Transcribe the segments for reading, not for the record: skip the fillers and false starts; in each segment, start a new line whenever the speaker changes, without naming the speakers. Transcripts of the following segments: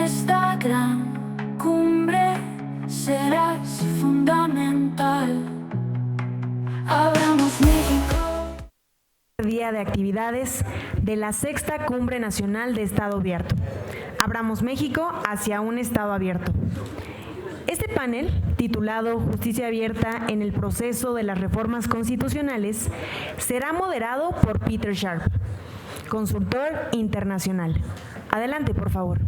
esta gran cumbre serás fundamental. Abramos México.
Día de actividades de la Sexta Cumbre Nacional de Estado Abierto. Abramos México hacia un Estado abierto. Este panel, titulado Justicia Abierta en el proceso de las reformas constitucionales, será moderado por Peter Sharp, consultor internacional. Adelante, por favor.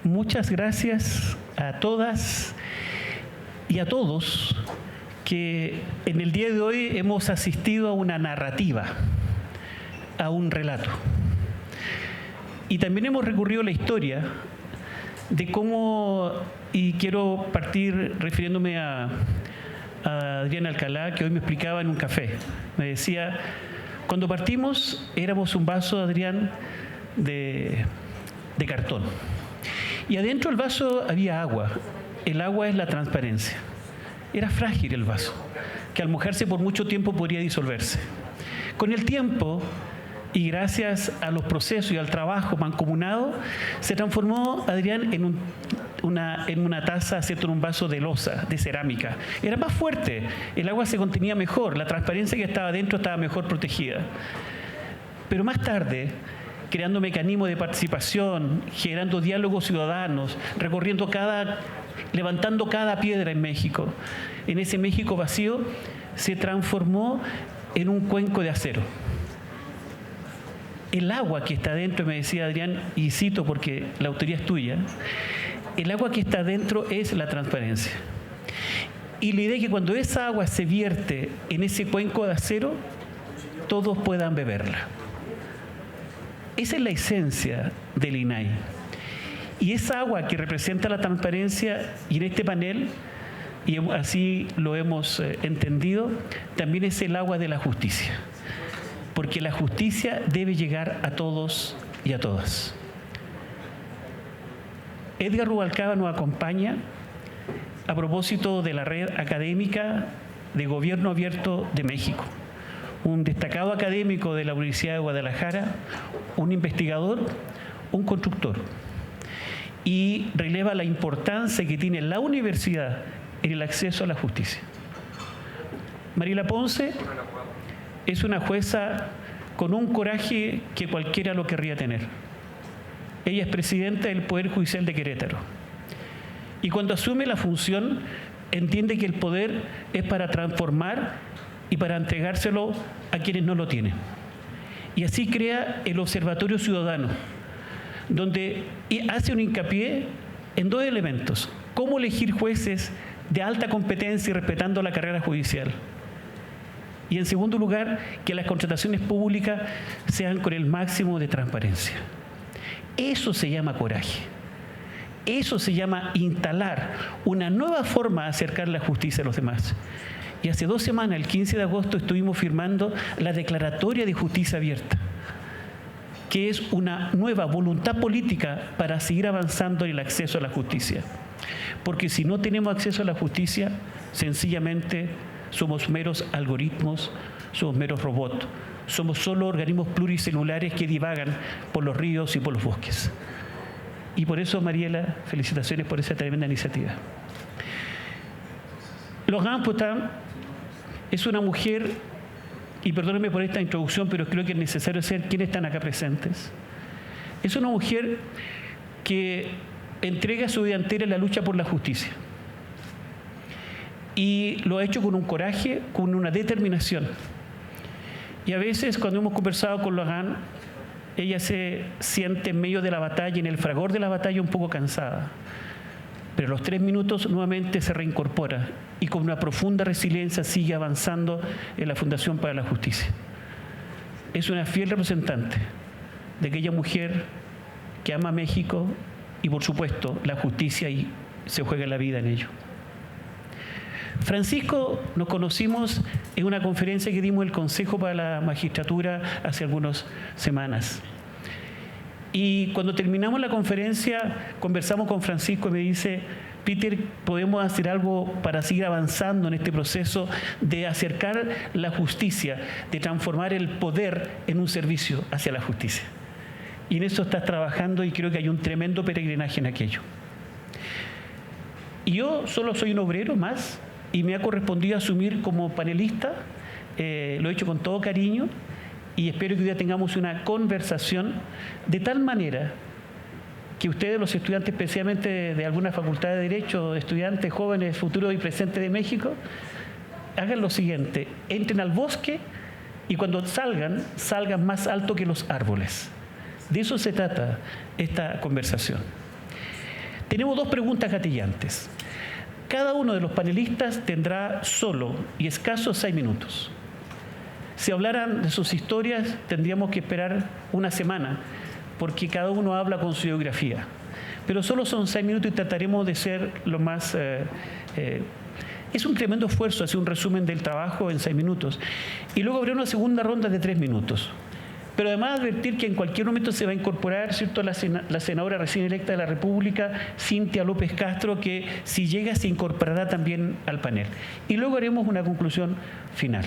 Muchas gracias a todas y a todos que en el día de hoy hemos asistido a una narrativa, a un relato. Y también hemos recurrido a la historia de cómo, y quiero partir refiriéndome a Adrián Alcalá, que hoy me explicaba en un café. Me decía, cuando partimos éramos un vaso, Adrián, de cartón. Y adentro del vaso había agua. El agua es la transparencia. Era frágil el vaso, que al mojarse por mucho tiempo podría disolverse. Con el tiempo, y gracias a los procesos y al trabajo mancomunado, se transformó, Adrián, en una taza, ¿cierto?, en un vaso de loza, de cerámica. Era más fuerte, el agua se contenía mejor, la transparencia que estaba dentro estaba mejor protegida. Pero más tarde, creando mecanismos de participación, generando diálogos ciudadanos, levantando cada piedra en México. En ese México vacío se transformó en un cuenco de acero. El agua que está dentro, me decía Adrián, y cito porque la autoría es tuya, el agua que está dentro es la transparencia. Y la idea es que cuando esa agua se vierte en ese cuenco de acero, todos puedan beberla. Esa es la esencia del INAI. Y esa agua que representa la transparencia, y en este panel, y así lo hemos entendido, también es el agua de la justicia. Porque la justicia debe llegar a todos y a todas. Edgar Rubalcaba nos acompaña a propósito de la Red Académica de Gobierno Abierto de México. Un destacado académico de la Universidad de Guadalajara, un investigador, un constructor. Y releva la importancia que tiene la universidad en el acceso a la justicia. Mariela Ponce es una jueza con un coraje que cualquiera lo querría tener. Ella es presidenta del Poder Judicial de Querétaro. Y cuando asume la función, entiende que el poder es para transformar y para entregárselo a quienes no lo tienen. Y así crea el Observatorio Ciudadano, donde hace un hincapié en dos elementos: cómo elegir jueces de alta competencia y respetando la carrera judicial. Y en segundo lugar, que las contrataciones públicas sean con el máximo de transparencia. Eso se llama coraje. Eso se llama instalar una nueva forma de acercar la justicia a los demás. Y hace 2 semanas, el 15 de agosto, estuvimos firmando la Declaratoria de Justicia Abierta, que es una nueva voluntad política para seguir avanzando en el acceso a la justicia. Porque si no tenemos acceso a la justicia, sencillamente somos meros algoritmos, somos meros robots, somos solo organismos pluricelulares que divagan por los ríos y por los bosques. Y por eso, Mariela, felicitaciones por esa tremenda iniciativa. Laurent Potin es una mujer, y perdónenme por esta introducción, pero creo que es necesario saber quiénes están acá presentes. Es una mujer que entrega su vida entera en la lucha por la justicia. Y lo ha hecho con un coraje, con una determinación. Y a veces, cuando hemos conversado con Laurent, ella se siente en medio de la batalla, en el fragor de la batalla, un poco cansada. Pero a los 3 minutos nuevamente se reincorpora y con una profunda resiliencia sigue avanzando en la Fundación para la Justicia. Es una fiel representante de aquella mujer que ama a México y, por supuesto, la justicia, y se juega la vida en ello. Francisco nos conocimos en una conferencia que dimos el Consejo para la Magistratura hace algunas semanas. Y cuando terminamos la conferencia, conversamos con Francisco y me dice: Peter, podemos hacer algo para seguir avanzando en este proceso de acercar la justicia, de transformar el poder en un servicio hacia la justicia. Y en eso estás trabajando y creo que hay un tremendo peregrinaje en aquello. Y yo solo soy un obrero más y me ha correspondido asumir como panelista. Lo he hecho con todo cariño y espero que hoy día tengamos una conversación de tal manera que ustedes, los estudiantes, especialmente de alguna facultad de Derecho, estudiantes jóvenes, futuros y presentes de México, hagan lo siguiente: entren al bosque y cuando salgan más alto que los árboles. De eso se trata esta conversación. Tenemos 2 preguntas gatillantes. Cada uno de los panelistas tendrá solo y escasos 6 minutos. Si hablaran de sus historias, tendríamos que esperar una semana, porque cada uno habla con su biografía. Pero solo son 6 minutos y trataremos de ser lo más... es un tremendo esfuerzo hacer un resumen del trabajo en 6 minutos. Y luego habrá una segunda ronda de 3 minutos. Pero además advertir que en cualquier momento se va a incorporar, ¿cierto?, la senadora recién electa de la República, Cintia López Castro, que si llega se incorporará también al panel. Y luego haremos una conclusión final.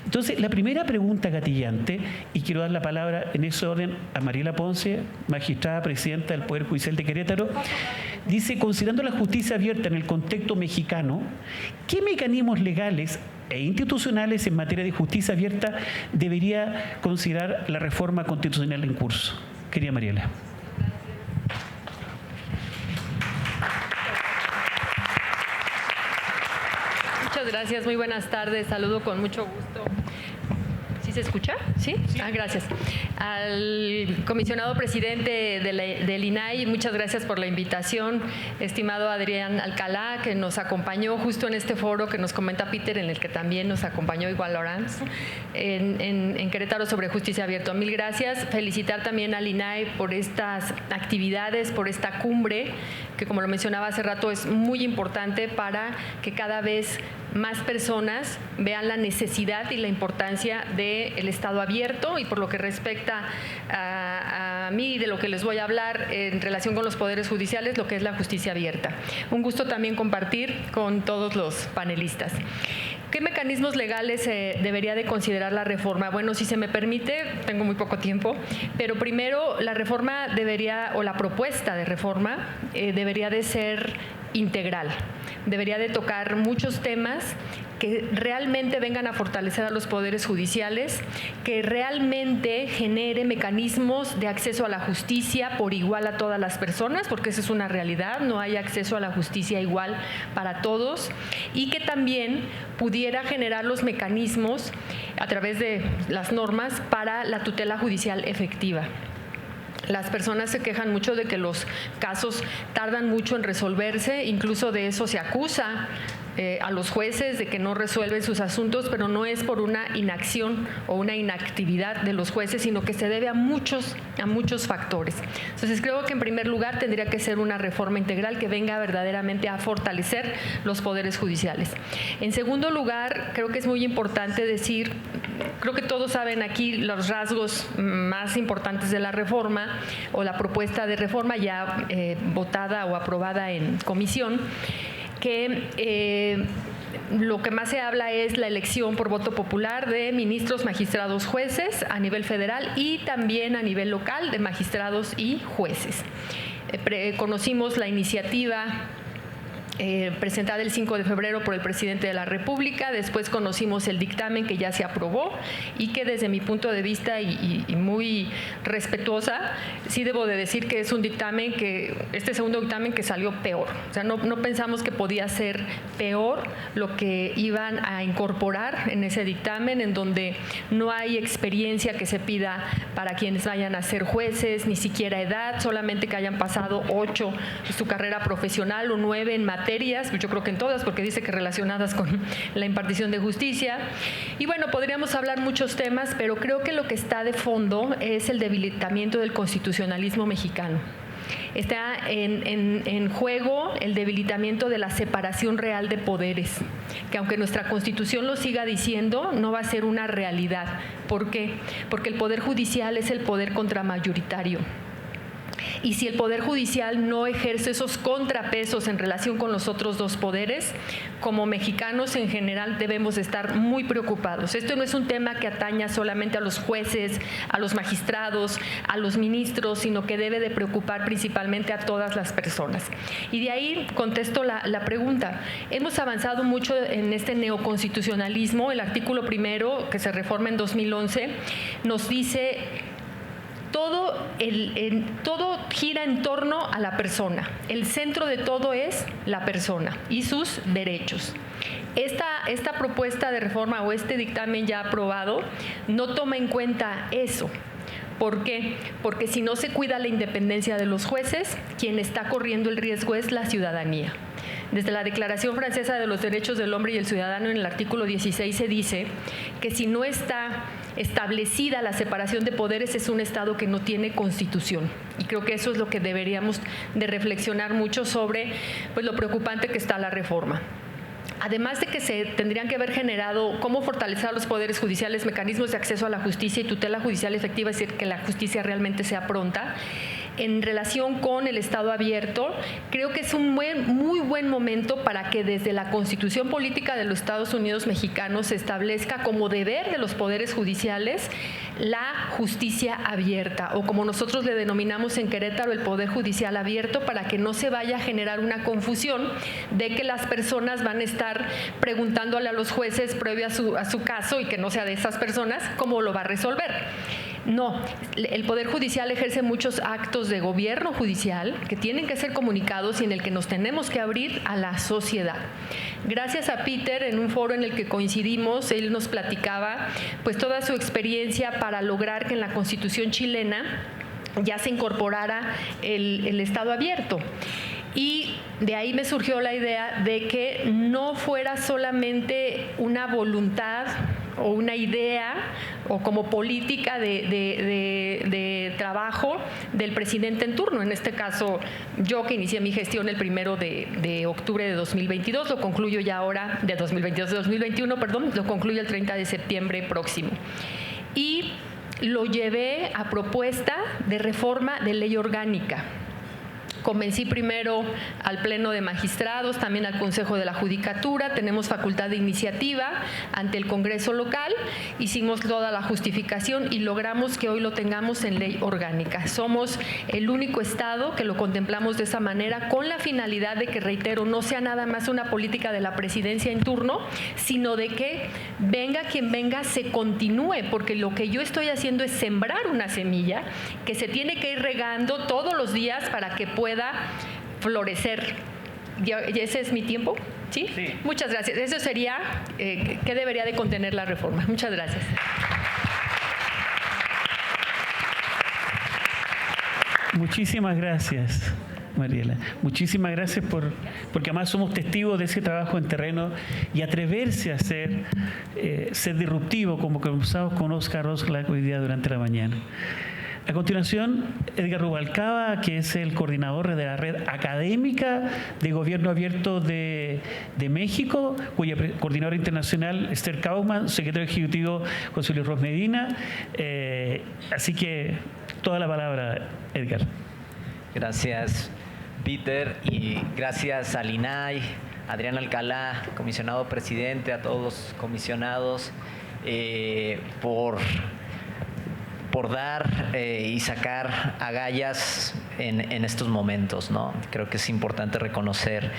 Entonces, la primera pregunta gatillante, y quiero dar la palabra en ese orden a Mariela Ponce, magistrada presidenta del Poder Judicial de Querétaro, dice: considerando la justicia abierta en el contexto mexicano, ¿qué mecanismos legales e institucionales en materia de justicia abierta debería considerar la reforma constitucional en curso? Querida Mariela.
Muchas gracias, muy buenas tardes, saludo con mucho gusto. ¿Sí se escucha? ¿Sí? Gracias. Al comisionado presidente del INAI, muchas gracias por la invitación. Estimado Adrián Alcalá, que nos acompañó justo en este foro que nos comenta Peter, en el que también nos acompañó igual Lorenz, en Querétaro sobre justicia abierta. Mil gracias. Felicitar también al INAI por estas actividades, por esta cumbre, que como lo mencionaba hace rato es muy importante para que cada vez más personas vean la necesidad y la importancia del Estado abierto. Y por lo que respecta a mí, de lo que les voy a hablar en relación con los poderes judiciales, lo que es la justicia abierta. Un gusto también compartir con todos los panelistas. ¿Qué mecanismos legales debería de considerar la reforma? Bueno, si se me permite, tengo muy poco tiempo, pero primero la reforma debería, o la propuesta de reforma, debería de ser integral. Debería de tocar muchos temas que realmente vengan a fortalecer a los poderes judiciales, que realmente genere mecanismos de acceso a la justicia por igual a todas las personas, porque esa es una realidad, no hay acceso a la justicia igual para todos, y que también pudiera generar los mecanismos a través de las normas para la tutela judicial efectiva. Las personas se quejan mucho de que los casos tardan mucho en resolverse, incluso de eso se acusa a los jueces de que no resuelven sus asuntos, pero no es por una inacción o una inactividad de los jueces, sino que se debe a muchos factores. Entonces creo que en primer lugar tendría que ser una reforma integral que venga verdaderamente a fortalecer los poderes judiciales. En segundo lugar, creo que es muy importante decir, creo que todos saben aquí los rasgos más importantes de la reforma o la propuesta de reforma ya votada o aprobada en comisión, que lo que más se habla es la elección por voto popular de ministros, magistrados, jueces a nivel federal y también a nivel local de magistrados y jueces. Conocimos la iniciativa presentada el 5 de febrero por el presidente de la República. Después conocimos el dictamen que ya se aprobó y que desde mi punto de vista y muy respetuosa, sí debo de decir que es un dictamen este segundo dictamen que salió peor. O sea, no pensamos que podía ser peor lo que iban a incorporar en ese dictamen, en donde no hay experiencia que se pida para quienes vayan a ser jueces, ni siquiera edad, solamente que hayan pasado 8 de su carrera profesional o 9 en materias, yo creo que en todas, porque dice que relacionadas con la impartición de justicia. Y bueno, podríamos hablar muchos temas, pero creo que lo que está de fondo es el debilitamiento del constitucionalismo mexicano. Está en juego el debilitamiento de la separación real de poderes, que aunque nuestra Constitución lo siga diciendo, no va a ser una realidad. ¿Por qué? Porque el Poder Judicial es el poder contramayoritario. Y si el Poder Judicial no ejerce esos contrapesos en relación con los otros dos poderes, como mexicanos en general debemos estar muy preocupados. Esto no es un tema que ataña solamente a los jueces, a los magistrados, a los ministros, sino que debe de preocupar principalmente a todas las personas. Y de ahí contesto la pregunta. Hemos avanzado mucho en este neoconstitucionalismo. El artículo primero, que se reforma en 2011, nos dice todo gira en torno a la persona. El centro de todo es la persona y sus derechos. Esta propuesta de reforma o este dictamen ya aprobado no toma en cuenta eso. ¿Por qué? Porque si no se cuida la independencia de los jueces, quien está corriendo el riesgo es la ciudadanía. Desde la Declaración Francesa de los Derechos del Hombre y el Ciudadano, en el artículo 16 se dice que si no está establecida la separación de poderes es un Estado que no tiene constitución. Y creo que eso es lo que deberíamos de reflexionar mucho sobre pues, lo preocupante que está la reforma. Además de que se tendrían que haber generado cómo fortalecer a los poderes judiciales, mecanismos de acceso a la justicia y tutela judicial efectiva, es decir, que la justicia realmente sea pronta. En relación con el Estado abierto, creo que es un muy buen momento para que desde la Constitución Política de los Estados Unidos Mexicanos se establezca como deber de los poderes judiciales la justicia abierta, o como nosotros le denominamos en Querétaro, el Poder Judicial Abierto, para que no se vaya a generar una confusión de que las personas van a estar preguntándole a los jueces previo a su caso y que no sea de esas personas cómo lo va a resolver. No, el Poder Judicial ejerce muchos actos de gobierno judicial que tienen que ser comunicados y en el que nos tenemos que abrir a la sociedad. Gracias a Peter, en un foro en el que coincidimos, él nos platicaba pues toda su experiencia para lograr que en la Constitución chilena ya se incorporara el Estado abierto. Y de ahí me surgió la idea de que no fuera solamente una voluntad o una idea o como política de trabajo del presidente en turno. En este caso, yo que inicié mi gestión el 1 de octubre de 2022, lo concluyo ya ahora, de 2021, lo concluyo el 30 de septiembre próximo. Y lo llevé a propuesta de reforma de ley orgánica. Convencí primero al Pleno de Magistrados, también al Consejo de la Judicatura, tenemos facultad de iniciativa ante el Congreso local, hicimos toda la justificación y logramos que hoy lo tengamos en ley orgánica. Somos el único Estado que lo contemplamos de esa manera, con la finalidad de que, reitero, no sea nada más una política de la presidencia en turno, sino de que venga quien venga, se continúe, porque lo que yo estoy haciendo es sembrar una semilla que se tiene que ir regando todos los días para que pueda florecer. ¿Ya ese es mi tiempo? ¿Sí? Sí. Muchas gracias. Eso sería qué debería de contener la reforma. Muchas gracias.
Muchísimas gracias, Mariela. Muchísimas gracias porque además somos testigos de ese trabajo en terreno y atreverse a ser disruptivo, como conversamos con Oscar Oxlack hoy día durante la mañana. A continuación, Edgar Rubalcaba, que es el coordinador de la Red Académica de Gobierno Abierto de México, cuya coordinadora internacional, Esther Kaufman, secretario ejecutivo, José Luis Ros Medina. Así que toda la palabra, Edgar.
Gracias, Peter, y gracias al INAI, Adrián Alcalá, comisionado presidente, a todos los comisionados, por dar y sacar agallas en estos momentos, ¿no? Creo que es importante reconocer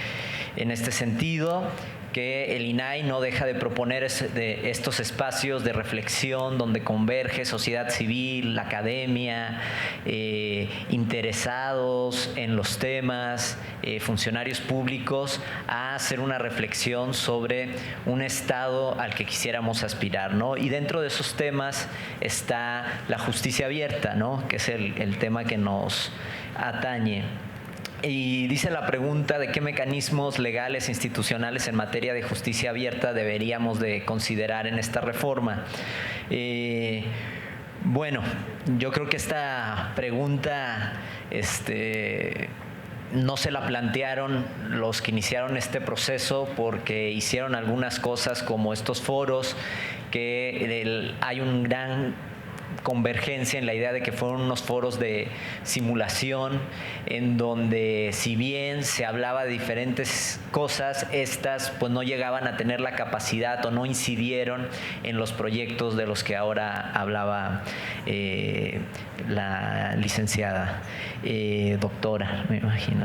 en este sentido que el INAI no deja de proponer estos espacios de reflexión donde converge sociedad civil, la academia, interesados en los temas, funcionarios públicos, a hacer una reflexión sobre un Estado al que quisiéramos aspirar, ¿no? Y dentro de esos temas está la justicia abierta, ¿no? Que es el tema que nos atañe. Y dice la pregunta de qué mecanismos legales e institucionales en materia de justicia abierta deberíamos de considerar en esta reforma. Bueno, yo creo que esta pregunta no se la plantearon los que iniciaron este proceso porque hicieron algunas cosas como estos foros, que hay un gran convergencia en la idea de que fueron unos foros de simulación en donde, si bien se hablaba de diferentes cosas, estas pues no llegaban a tener la capacidad o no incidieron en los proyectos de los que ahora hablaba la licenciada, doctora, me imagino.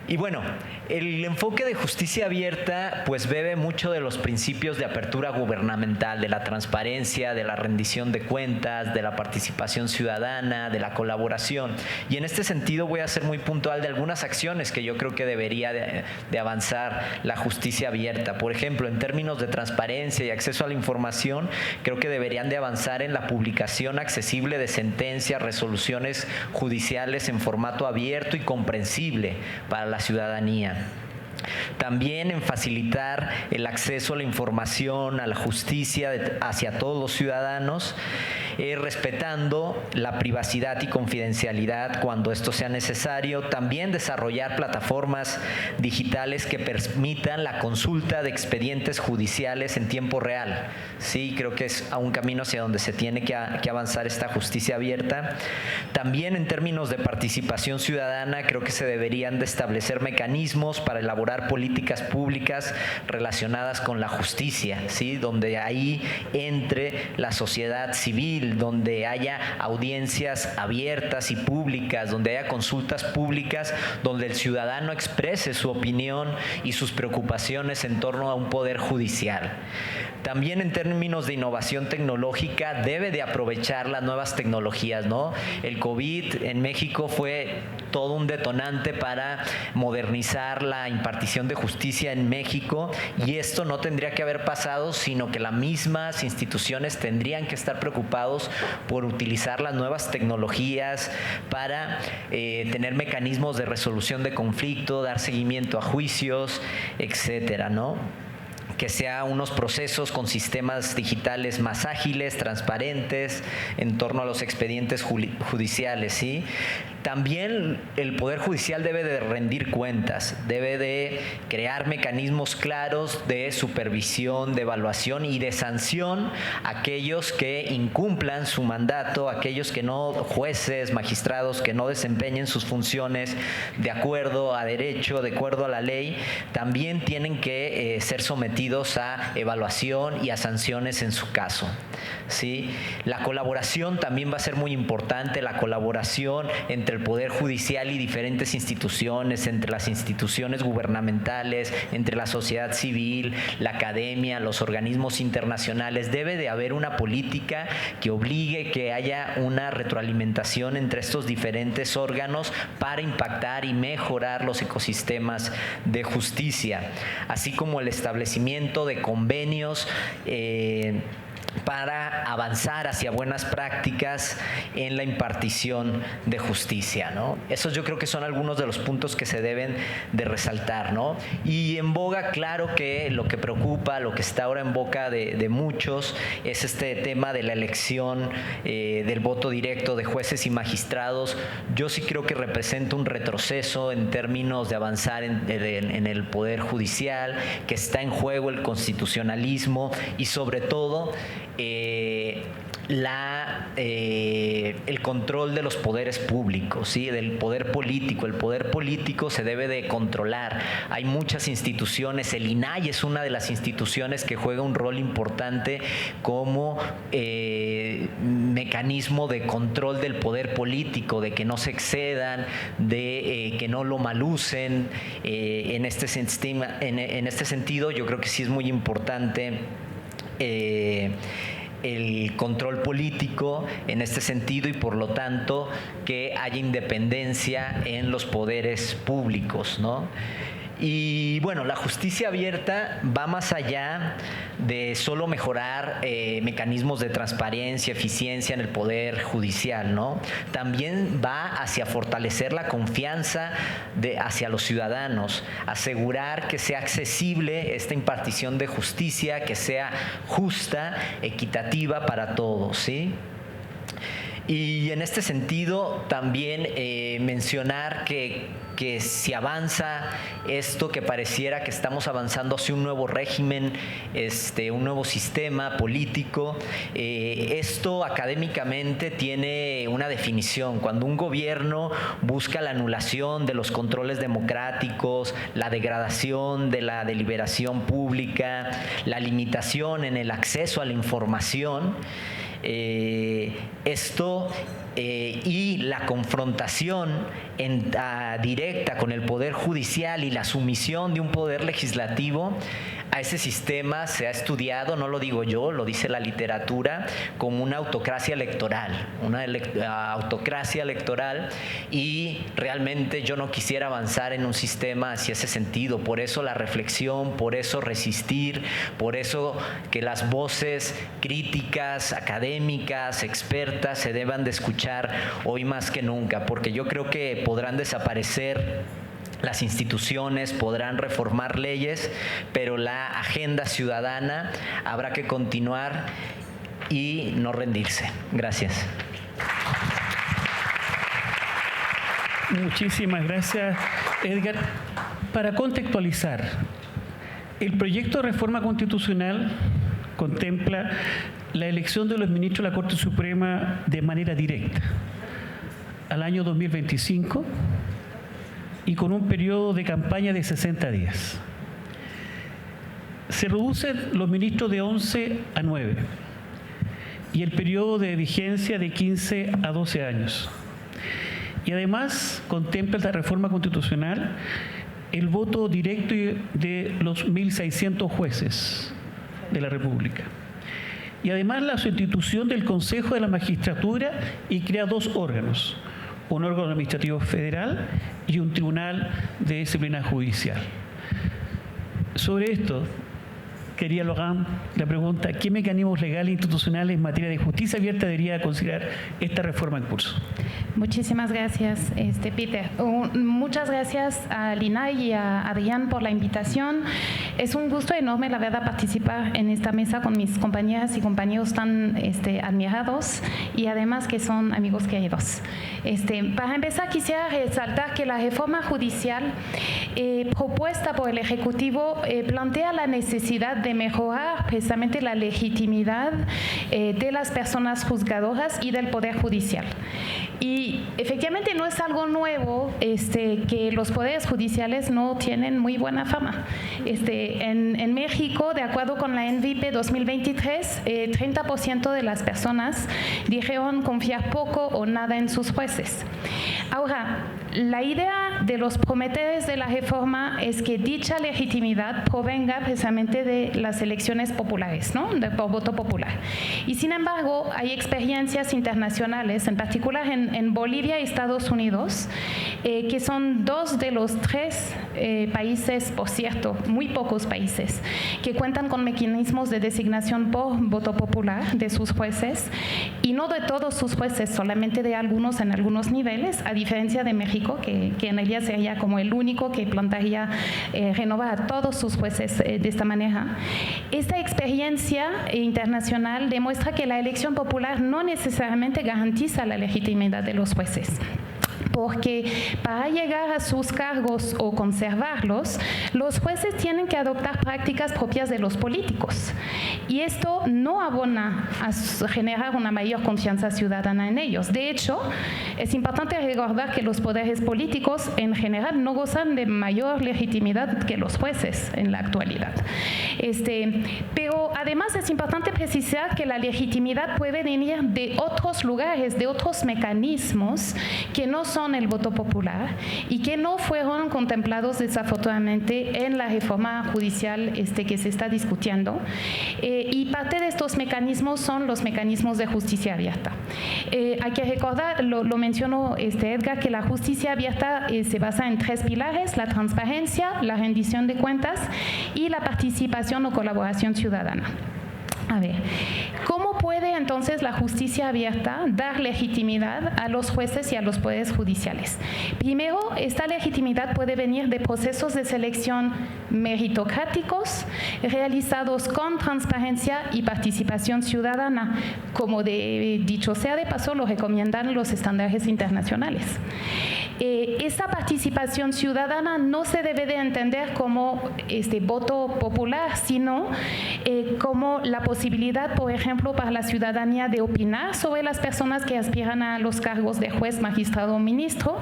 Y bueno, el enfoque de justicia abierta pues bebe mucho de los principios de apertura gubernamental, de la transparencia, de la rendición de cuentas, de la participación ciudadana, de la colaboración. Y en este sentido voy a ser muy puntual de algunas acciones que yo creo que debería de avanzar la justicia abierta. Por ejemplo, en términos de transparencia y acceso a la información, creo que deberían de avanzar en la publicación accesible de sentencias, resoluciones judiciales en formato abierto y comprensible para la ciudadanía. También en facilitar el acceso a la información, a la justicia hacia todos los ciudadanos, respetando la privacidad y confidencialidad cuando esto sea necesario. También desarrollar plataformas digitales que permitan la consulta de expedientes judiciales en tiempo real. Sí, creo que es un camino hacia donde se tiene que avanzar esta justicia abierta. También en términos de participación ciudadana, creo que se deberían de establecer mecanismos para elaborar políticas públicas relacionadas con la justicia, ¿sí? Donde ahí entre la sociedad civil, donde haya audiencias abiertas y públicas, donde haya consultas públicas, donde el ciudadano exprese su opinión y sus preocupaciones en torno a un poder judicial. También en términos de innovación tecnológica debe de aprovechar las nuevas tecnologías, ¿no? El COVID en México fue todo un detonante para modernizar la impartición de justicia en México, y esto no tendría que haber pasado, sino que las mismas instituciones tendrían que estar preocupados por utilizar las nuevas tecnologías para tener mecanismos de resolución de conflicto, dar seguimiento a juicios, etcétera, ¿no? Que sea unos procesos con sistemas digitales más ágiles, transparentes, en torno a los expedientes judiciales, ¿sí? También el Poder Judicial debe de rendir cuentas, debe de crear mecanismos claros de supervisión, de evaluación y de sanción a aquellos que incumplan su mandato, aquellos que no, jueces, magistrados, que no desempeñen sus funciones de acuerdo a derecho, de acuerdo a la ley, también tienen que ser sometidos a evaluación y a sanciones en su caso, ¿sí? La colaboración también va a ser muy importante, la colaboración entre el Poder Judicial y diferentes instituciones, entre las instituciones gubernamentales, entre la sociedad civil, la academia, los organismos internacionales. Debe de haber una política que obligue que haya una retroalimentación entre estos diferentes órganos para impactar y mejorar los ecosistemas de justicia, así como el establecimiento de convenios para avanzar hacia buenas prácticas en la impartición de justicia, ¿no? Esos yo creo que son algunos de los puntos que se deben de resaltar, ¿no? Y en boga, claro que lo que preocupa, lo que está ahora en boca de muchos, es este tema de la elección del voto directo de jueces y magistrados. Yo sí creo que representa un retroceso en términos de avanzar en el Poder Judicial, que está en juego el constitucionalismo y sobre todo el control de los poderes públicos, ¿sí? Del poder político. El poder político se debe de controlar. Hay muchas instituciones, el INAI es una de las instituciones que juega un rol importante como mecanismo de control del poder político, de que no se excedan, de que no lo malucen. En este sentido, yo creo que sí es muy importante el control político en este sentido, y por lo tanto que haya independencia en los poderes públicos, ¿no? Y bueno, la justicia abierta va más allá de solo mejorar mecanismos de transparencia, eficiencia en el poder judicial, ¿no? También va hacia fortalecer la confianza hacia los ciudadanos, asegurar que sea accesible esta impartición de justicia, que sea justa, equitativa para todos, ¿sí? Y en este sentido también mencionar que que si avanza esto que pareciera que estamos avanzando hacia un nuevo régimen, un nuevo sistema político, esto académicamente tiene una definición. Cuando un gobierno busca la anulación de los controles democráticos, la degradación de la deliberación pública, la limitación en el acceso a la información, y la confrontación directa con el Poder Judicial y la sumisión de un poder legislativo, a ese sistema se ha estudiado, no lo digo yo, lo dice la literatura, como una autocracia electoral, y realmente yo no quisiera avanzar en un sistema hacia ese sentido. Por eso la reflexión, por eso resistir, por eso que las voces críticas, académicas, expertas se deban de escuchar hoy más que nunca, porque yo creo que podrán desaparecer las instituciones, podrán reformar leyes, pero la agenda ciudadana habrá que continuar y no rendirse. Gracias.
Muchísimas gracias, Edgar. Para contextualizar, el proyecto de reforma constitucional contempla la elección de los ministros de la Corte Suprema de manera directa al año 2025 y con un periodo de campaña de 60 días. Se reducen los ministros de 11 a 9 y el periodo de vigencia de 15 a 12 años. Y además contempla esta reforma constitucional el voto directo de los 1.600 jueces de la República. Y además la sustitución del Consejo de la Magistratura y crea 2 órganos, un órgano administrativo federal y un tribunal de disciplina judicial. Sobre esto, quería Laurent la pregunta: ¿qué mecanismos legales e institucionales en materia de justicia abierta debería considerar esta reforma en curso?
Muchísimas gracias, Peter. Muchas gracias a Linay y a Adrián por la invitación. Es un gusto enorme, la verdad, participar en esta mesa con mis compañeras y compañeros tan admirados y además que son amigos queridos. Para empezar, quisiera resaltar que la reforma judicial propuesta por el Ejecutivo plantea la necesidad de mejorar precisamente la legitimidad de las personas juzgadoras y del Poder Judicial. Y efectivamente no es algo nuevo que los poderes judiciales no tienen muy buena fama. En México, de acuerdo con la NVP 2023, 30% de las personas dijeron confiar poco o nada en sus jueces. Ahora, la idea de los promotores de la reforma es que dicha legitimidad provenga precisamente de las elecciones populares, ¿no? Por voto popular. Y sin embargo, hay experiencias internacionales, en particular en Bolivia y Estados Unidos, que son 2 de los 3 países, por cierto, muy pocos países, que cuentan con mecanismos de designación por voto popular de sus jueces, y no de todos sus jueces, solamente de algunos en algunos niveles, a diferencia de México, que en realidad sería como el único que plantearía renovar a todos sus jueces de esta manera. Esta experiencia internacional demuestra que la elección popular no necesariamente garantiza la legitimidad de los jueces, porque para llegar a sus cargos o conservarlos, los jueces tienen que adoptar prácticas propias de los políticos. Y esto no abona a generar una mayor confianza ciudadana en ellos. De hecho, es importante recordar que los poderes políticos en general no gozan de mayor legitimidad que los jueces en la actualidad. Pero además es importante precisar que la legitimidad puede venir de otros lugares, de otros mecanismos que no son el voto popular y que no fueron contemplados desafortunadamente en la reforma judicial que se está discutiendo. Y parte de estos mecanismos son los mecanismos de justicia abierta. Hay que recordar, lo mencionó Edgar, que la justicia abierta se basa en 3 pilares: la transparencia, la rendición de cuentas y la participación o colaboración ciudadana. A ver, ¿cómo puede entonces la justicia abierta dar legitimidad a los jueces y a los poderes judiciales? Primero, esta legitimidad puede venir de procesos de selección meritocráticos realizados con transparencia y participación ciudadana, como dicho sea de paso, lo recomiendan los estándares internacionales. esta participación ciudadana no se debe de entender como voto popular, sino como la posibilidad, por ejemplo, para la ciudadanía de opinar sobre las personas que aspiran a los cargos de juez, magistrado o ministro,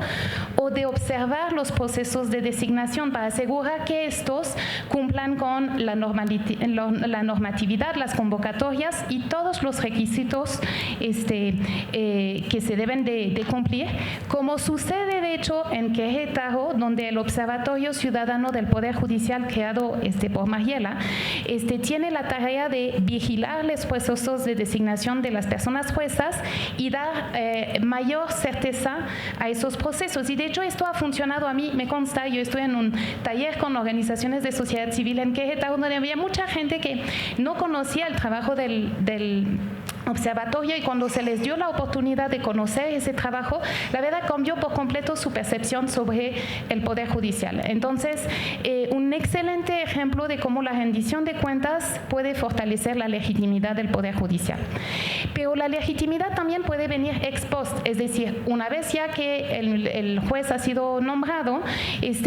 o de observar los procesos de designación para asegurar que estos cumplan con la normatividad, las convocatorias y todos los requisitos que se deben de cumplir, como sucede de hecho en Querétaro, donde el Observatorio Ciudadano del Poder Judicial creado por Mariela tiene la tarea de vigilar los procesos de designación de las personas juezas y dar mayor certeza a esos procesos. Y de hecho esto ha funcionado, a mí me consta, yo estoy en un taller con organizaciones de sociedad civil en Querétaro, donde había mucha gente que no conocía el trabajo del observatorio, y cuando se les dio la oportunidad de conocer ese trabajo, la verdad cambió por completo su percepción sobre el Poder Judicial. Entonces, un excelente ejemplo de cómo la rendición de cuentas puede fortalecer la legitimidad del Poder Judicial. Pero la legitimidad también puede venir ex post, es decir, una vez ya que el juez ha sido nombrado,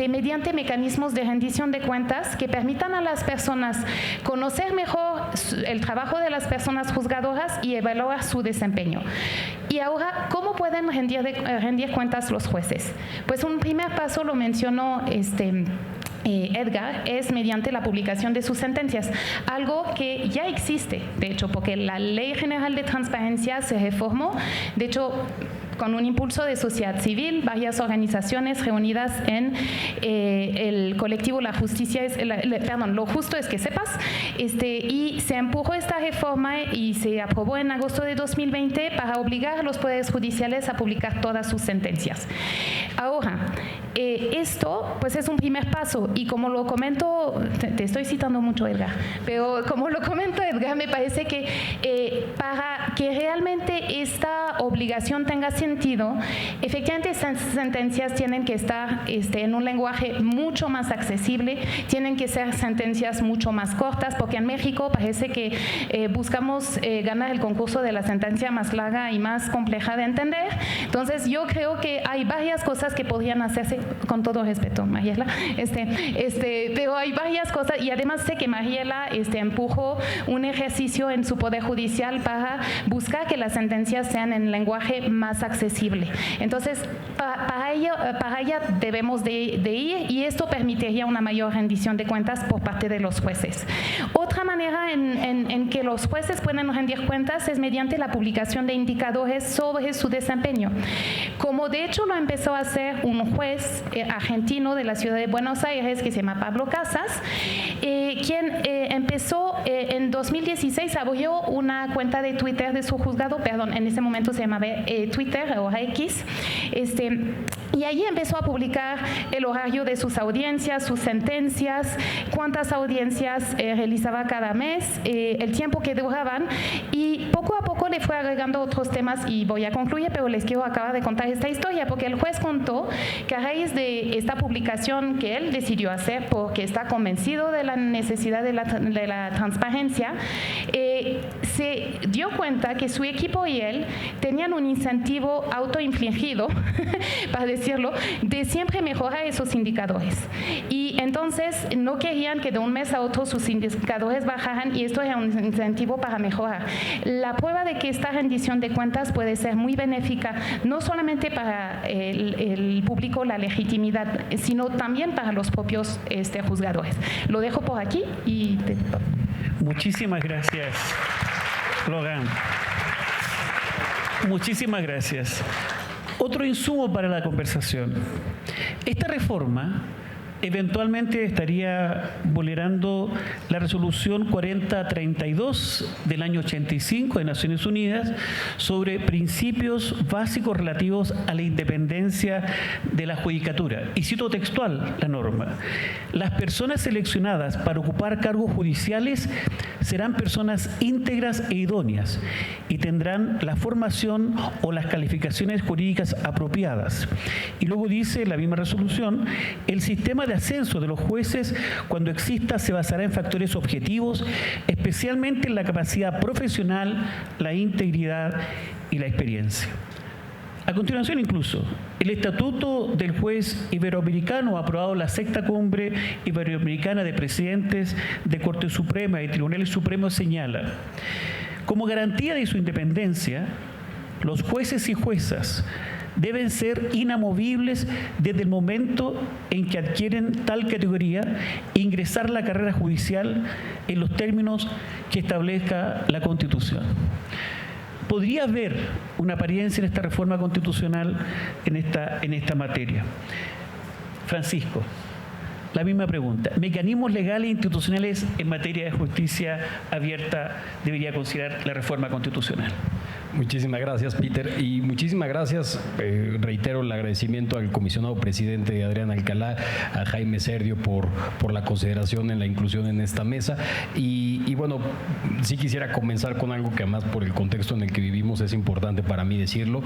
mediante mecanismos de rendición de cuentas que permitan a las personas conocer mejor el trabajo de las personas juzgadoras y evaluar su desempeño. Y ahora, ¿cómo pueden rendir cuentas los jueces? Pues un primer paso lo mencionó Edgar, es mediante la publicación de sus sentencias, algo que ya existe, de hecho, porque la Ley General de Transparencia se reformó, de hecho, con un impulso de sociedad civil, varias organizaciones reunidas en el colectivo La Justicia Lo Justo es que sepas, y se empujó esta reforma y se aprobó en agosto de 2020 para obligar a los poderes judiciales a publicar todas sus sentencias. Ahora, esto pues es un primer paso, y como lo comento, te estoy citando mucho, Edgar, pero como lo comento, Edgar, me parece que para que realmente esta obligación tenga sentido, efectivamente esas sentencias tienen que estar en un lenguaje mucho más accesible, tienen que ser sentencias mucho más cortas, porque en México parece que buscamos ganar el concurso de la sentencia más larga y más compleja de entender. Entonces yo creo que hay varias cosas que podrían hacerse, con todo respeto, Mariela, pero hay varias cosas, y además sé que Mariela empujó un ejercicio en su Poder Judicial para buscar que las sentencias sean en lenguaje más accesible. Entonces, para ella debemos de ir, y esto permitiría una mayor rendición de cuentas por parte de los jueces. Otra manera en que los jueces pueden rendir cuentas es mediante la publicación de indicadores sobre su desempeño. Como de hecho lo empezó a hacer un juez argentino de la ciudad de Buenos Aires que se llama Pablo Casas, quien empezó en 2016, abrió una cuenta de Twitter de su juzgado, en ese momento se llamaba Twitter o X, y allí empezó a publicar el horario de sus audiencias, sus sentencias, cuántas audiencias realizaba cada mes, el tiempo que duraban, y poco a poco le fue agregando otros temas, y voy a concluir, pero les quiero acabar de contar esta historia, porque el juez contó que a raíz de esta publicación que él decidió hacer, porque está convencido de la necesidad de la transparencia, se dio cuenta que su equipo y él tenían un incentivo autoinfligido, para decirlo, de siempre mejorar esos indicadores. Y entonces no querían que de un mes a otro sus indicadores bajaran, y esto era un incentivo para mejorar. La prueba de que esta rendición de cuentas puede ser muy benéfica, no solamente para el público, la legitimidad, sino también para los propios juzgadores. Lo dejo por aquí y...
Muchísimas gracias, Logan. Muchísimas gracias. Otro insumo para la conversación. Esta reforma eventualmente estaría vulnerando la resolución 4032 del año 85 de Naciones Unidas sobre principios básicos relativos a la independencia de la judicatura. Y cito textual la norma: las personas seleccionadas para ocupar cargos judiciales serán personas íntegras e idóneas y tendrán la formación o las calificaciones jurídicas apropiadas. Y luego dice la misma resolución: el sistema de ascenso de los jueces, cuando exista, se basará en factores objetivos, especialmente en la capacidad profesional, la integridad y la experiencia. A continuación, incluso, el Estatuto del Juez Iberoamericano, aprobado en la Sexta Cumbre Iberoamericana de Presidentes de Corte Suprema y Tribunales Supremos, señala: como garantía de su independencia, los jueces y juezas deben ser inamovibles desde el momento en que adquieren tal categoría e ingresar a la carrera judicial en los términos que establezca la Constitución. ¿Podría haber una apariencia en esta reforma constitucional en esta materia? Francisco, la misma pregunta. ¿Mecanismos legales e institucionales en materia de justicia abierta debería considerar la reforma constitucional?
Muchísimas gracias, Peter, y muchísimas gracias, reitero el agradecimiento al comisionado presidente Adrián Alcalá, a Jaime Serdio por la consideración en la inclusión en esta mesa, y bueno, sí quisiera comenzar con algo que además por el contexto en el que vivimos es importante para mí decirlo.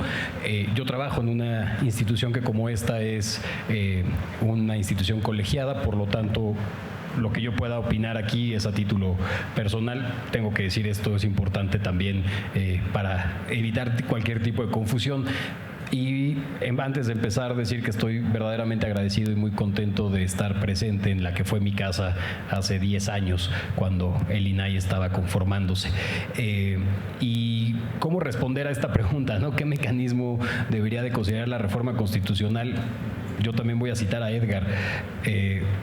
Yo trabajo en una institución que como esta es una institución colegiada, por lo tanto lo que yo pueda opinar aquí es a título personal. Tengo que decir esto, es importante también para evitar cualquier tipo de confusión. Y antes de empezar, decir que estoy verdaderamente agradecido y muy contento de estar presente en la que fue mi casa hace 10 años, cuando el INAI estaba conformándose. Y cómo responder a esta pregunta, ¿no? ¿Qué mecanismo debería de considerar la reforma constitucional? Yo también voy a citar a Edgar.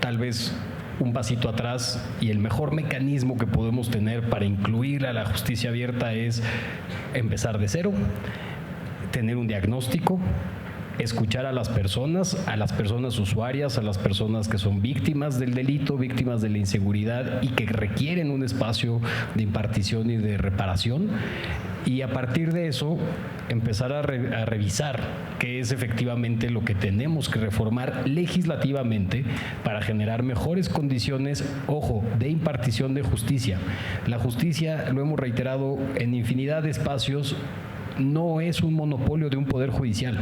Tal vez un pasito atrás, y el mejor mecanismo que podemos tener para incluir a la justicia abierta es empezar de cero, tener un diagnóstico, escuchar a las personas usuarias, a las personas que son víctimas del delito, víctimas de la inseguridad y que requieren un espacio de impartición y de reparación, y a partir de eso empezar a revisar qué es efectivamente lo que tenemos que reformar legislativamente para generar mejores condiciones, ojo, de impartición de justicia. La justicia, lo hemos reiterado en infinidad de espacios, no es un monopolio de un poder judicial.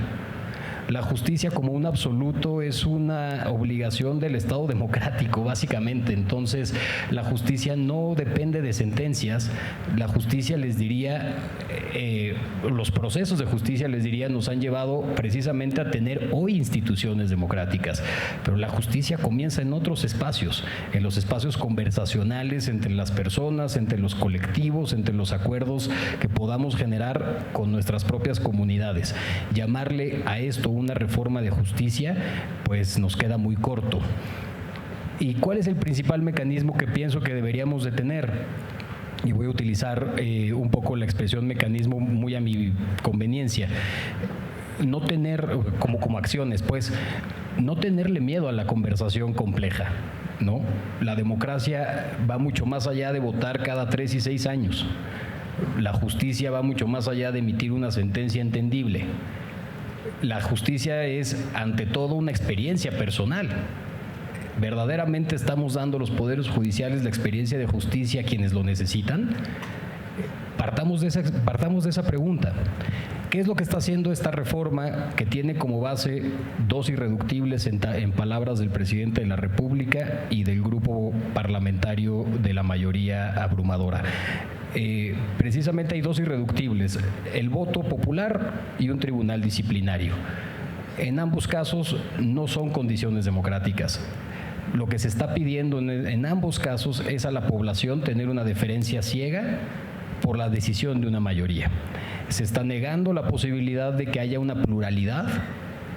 La justicia como un absoluto es una obligación del Estado democrático, básicamente. Entonces, la justicia no depende de sentencias. La justicia, les diría, los procesos de justicia, les diría, nos han llevado precisamente a tener hoy instituciones democráticas. Pero la justicia comienza en otros espacios, en los espacios conversacionales entre las personas, entre los colectivos, entre los acuerdos que podamos generar con nuestras propias comunidades. Llamarle a esto una reforma de justicia, pues nos queda muy corto. ¿Y cuál es el principal mecanismo que pienso que deberíamos de tener? Y voy a utilizar un poco la expresión mecanismo muy a mi conveniencia. No tener, como acciones, pues, no tenerle miedo a la conversación compleja, ¿no? La democracia va mucho más allá de votar cada 3 y 6 años. La justicia va mucho más allá de emitir una sentencia entendible. La justicia es, ante todo, una experiencia personal. ¿Verdaderamente estamos dando a los poderes judiciales la experiencia de justicia a quienes lo necesitan? Partamos de esa pregunta. ¿Qué es lo que está haciendo esta reforma que tiene como base 2 irreductibles en palabras del presidente de la República y del grupo parlamentario de la mayoría abrumadora? Precisamente hay 2 irreductibles: el voto popular y un tribunal disciplinario. En ambos casos no son condiciones democráticas. Lo que se está pidiendo en ambos casos es a la población tener una deferencia ciega por la decisión de una mayoría. Se está negando la posibilidad de que haya una pluralidad,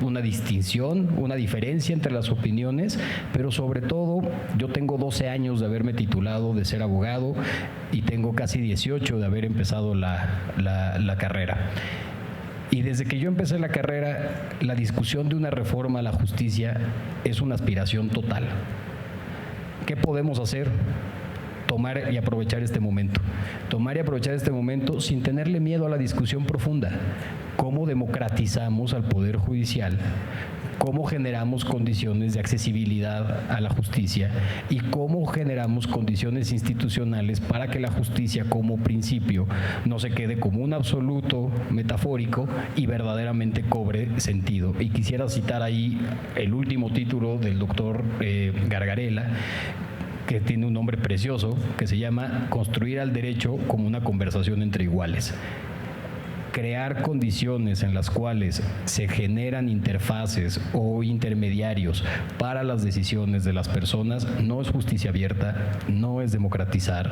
una distinción, una diferencia entre las opiniones, pero sobre todo yo tengo 12 años de haberme titulado, de ser abogado, y tengo casi 18 de haber empezado la carrera. Y desde que yo empecé la carrera, la discusión de una reforma a la justicia es una aspiración total. ¿Qué podemos hacer? Tomar y aprovechar este momento. Tomar y aprovechar este momento sin tenerle miedo a la discusión profunda. ¿Cómo democratizamos al Poder Judicial? ¿Cómo generamos condiciones de accesibilidad a la justicia? ¿Y cómo generamos condiciones institucionales para que la justicia como principio no se quede como un absoluto metafórico y verdaderamente cobre sentido? Y quisiera citar ahí el último título del doctor Gargarella, que tiene un nombre precioso, que se llama Construir al derecho como una conversación entre iguales. crear condiciones en las cuales se generan interfaces o intermediarios para las decisiones de las personas no es justicia abierta, no es democratizar,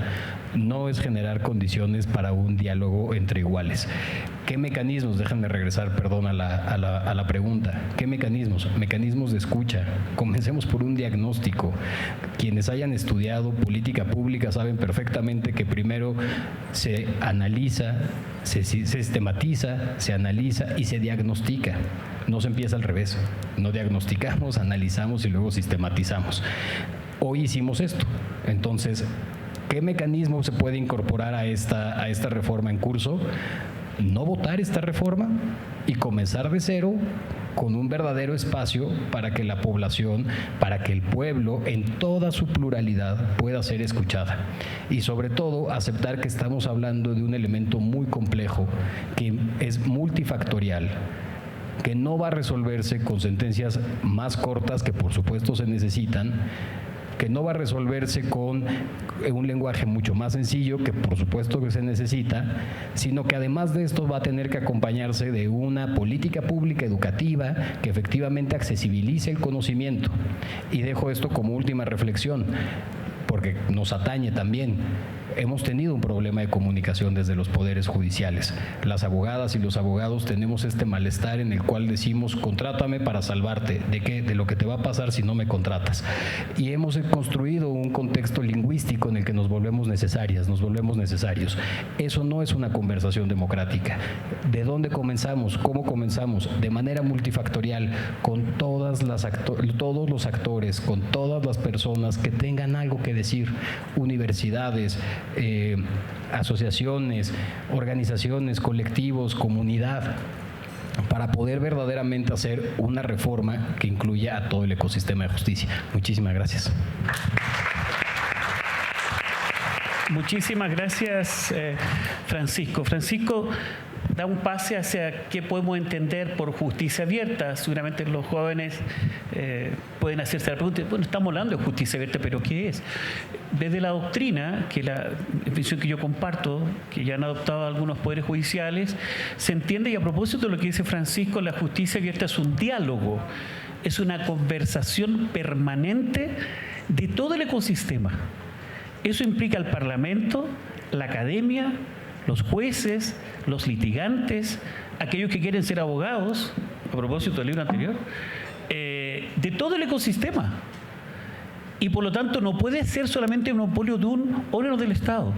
no es generar condiciones para un diálogo entre iguales. ¿Qué mecanismos? Déjenme regresar, perdón, a la pregunta. ¿Qué mecanismos? Mecanismos de escucha. Comencemos por un diagnóstico. Quienes hayan estudiado política pública saben perfectamente que primero se analiza, se sistematiza, se analiza y se diagnostica. No se empieza al revés. No diagnosticamos, analizamos y luego sistematizamos. Hoy hicimos esto. Entonces, ¿qué mecanismo se puede incorporar a esta reforma en curso? No votar esta reforma y comenzar de cero con un verdadero espacio para que la población, para que el pueblo en toda su pluralidad pueda ser escuchada. Y sobre todo aceptar que estamos hablando de un elemento muy complejo, que es multifactorial, que no va a resolverse con sentencias más cortas, que por supuesto se necesitan, que no va a resolverse con un lenguaje mucho más sencillo, que por supuesto que se necesita, sino que además de esto va a tener que acompañarse de una política pública educativa que efectivamente accesibilice el conocimiento. Y dejo esto como última reflexión, porque nos atañe también. Hemos tenido un problema de comunicación desde los poderes judiciales. Las abogadas y los abogados tenemos este malestar en el cual decimos, contrátame para salvarte. ¿De qué? De lo que te va a pasar si no me contratas. Y hemos construido un contexto lingüístico en el que nos volvemos necesarias, nos volvemos necesarios. Eso no es una conversación democrática. ¿De dónde comenzamos? ¿Cómo comenzamos? De manera multifactorial, con todos los actores, con todas las personas que tengan algo que decir, universidades, asociaciones, organizaciones, colectivos, comunidad, para poder verdaderamente hacer una reforma que incluya a todo el ecosistema de justicia. Muchísimas gracias.
Muchísimas gracias, Francisco. Francisco da un pase hacia qué podemos entender por justicia abierta. Seguramente los jóvenes pueden hacerse la pregunta, bueno, estamos hablando de justicia abierta, pero ¿qué es? Desde la doctrina, que la definición que yo comparto, que ya han adoptado algunos poderes judiciales, se entiende, y a propósito de lo que dice Francisco, la justicia abierta es un diálogo, es una conversación permanente de todo el ecosistema. Eso implica al Parlamento, la academia, los jueces, los litigantes, aquellos que quieren ser abogados, a propósito del libro anterior, de todo el ecosistema. Y por lo tanto no puede ser solamente un monopolio de un órgano del Estado.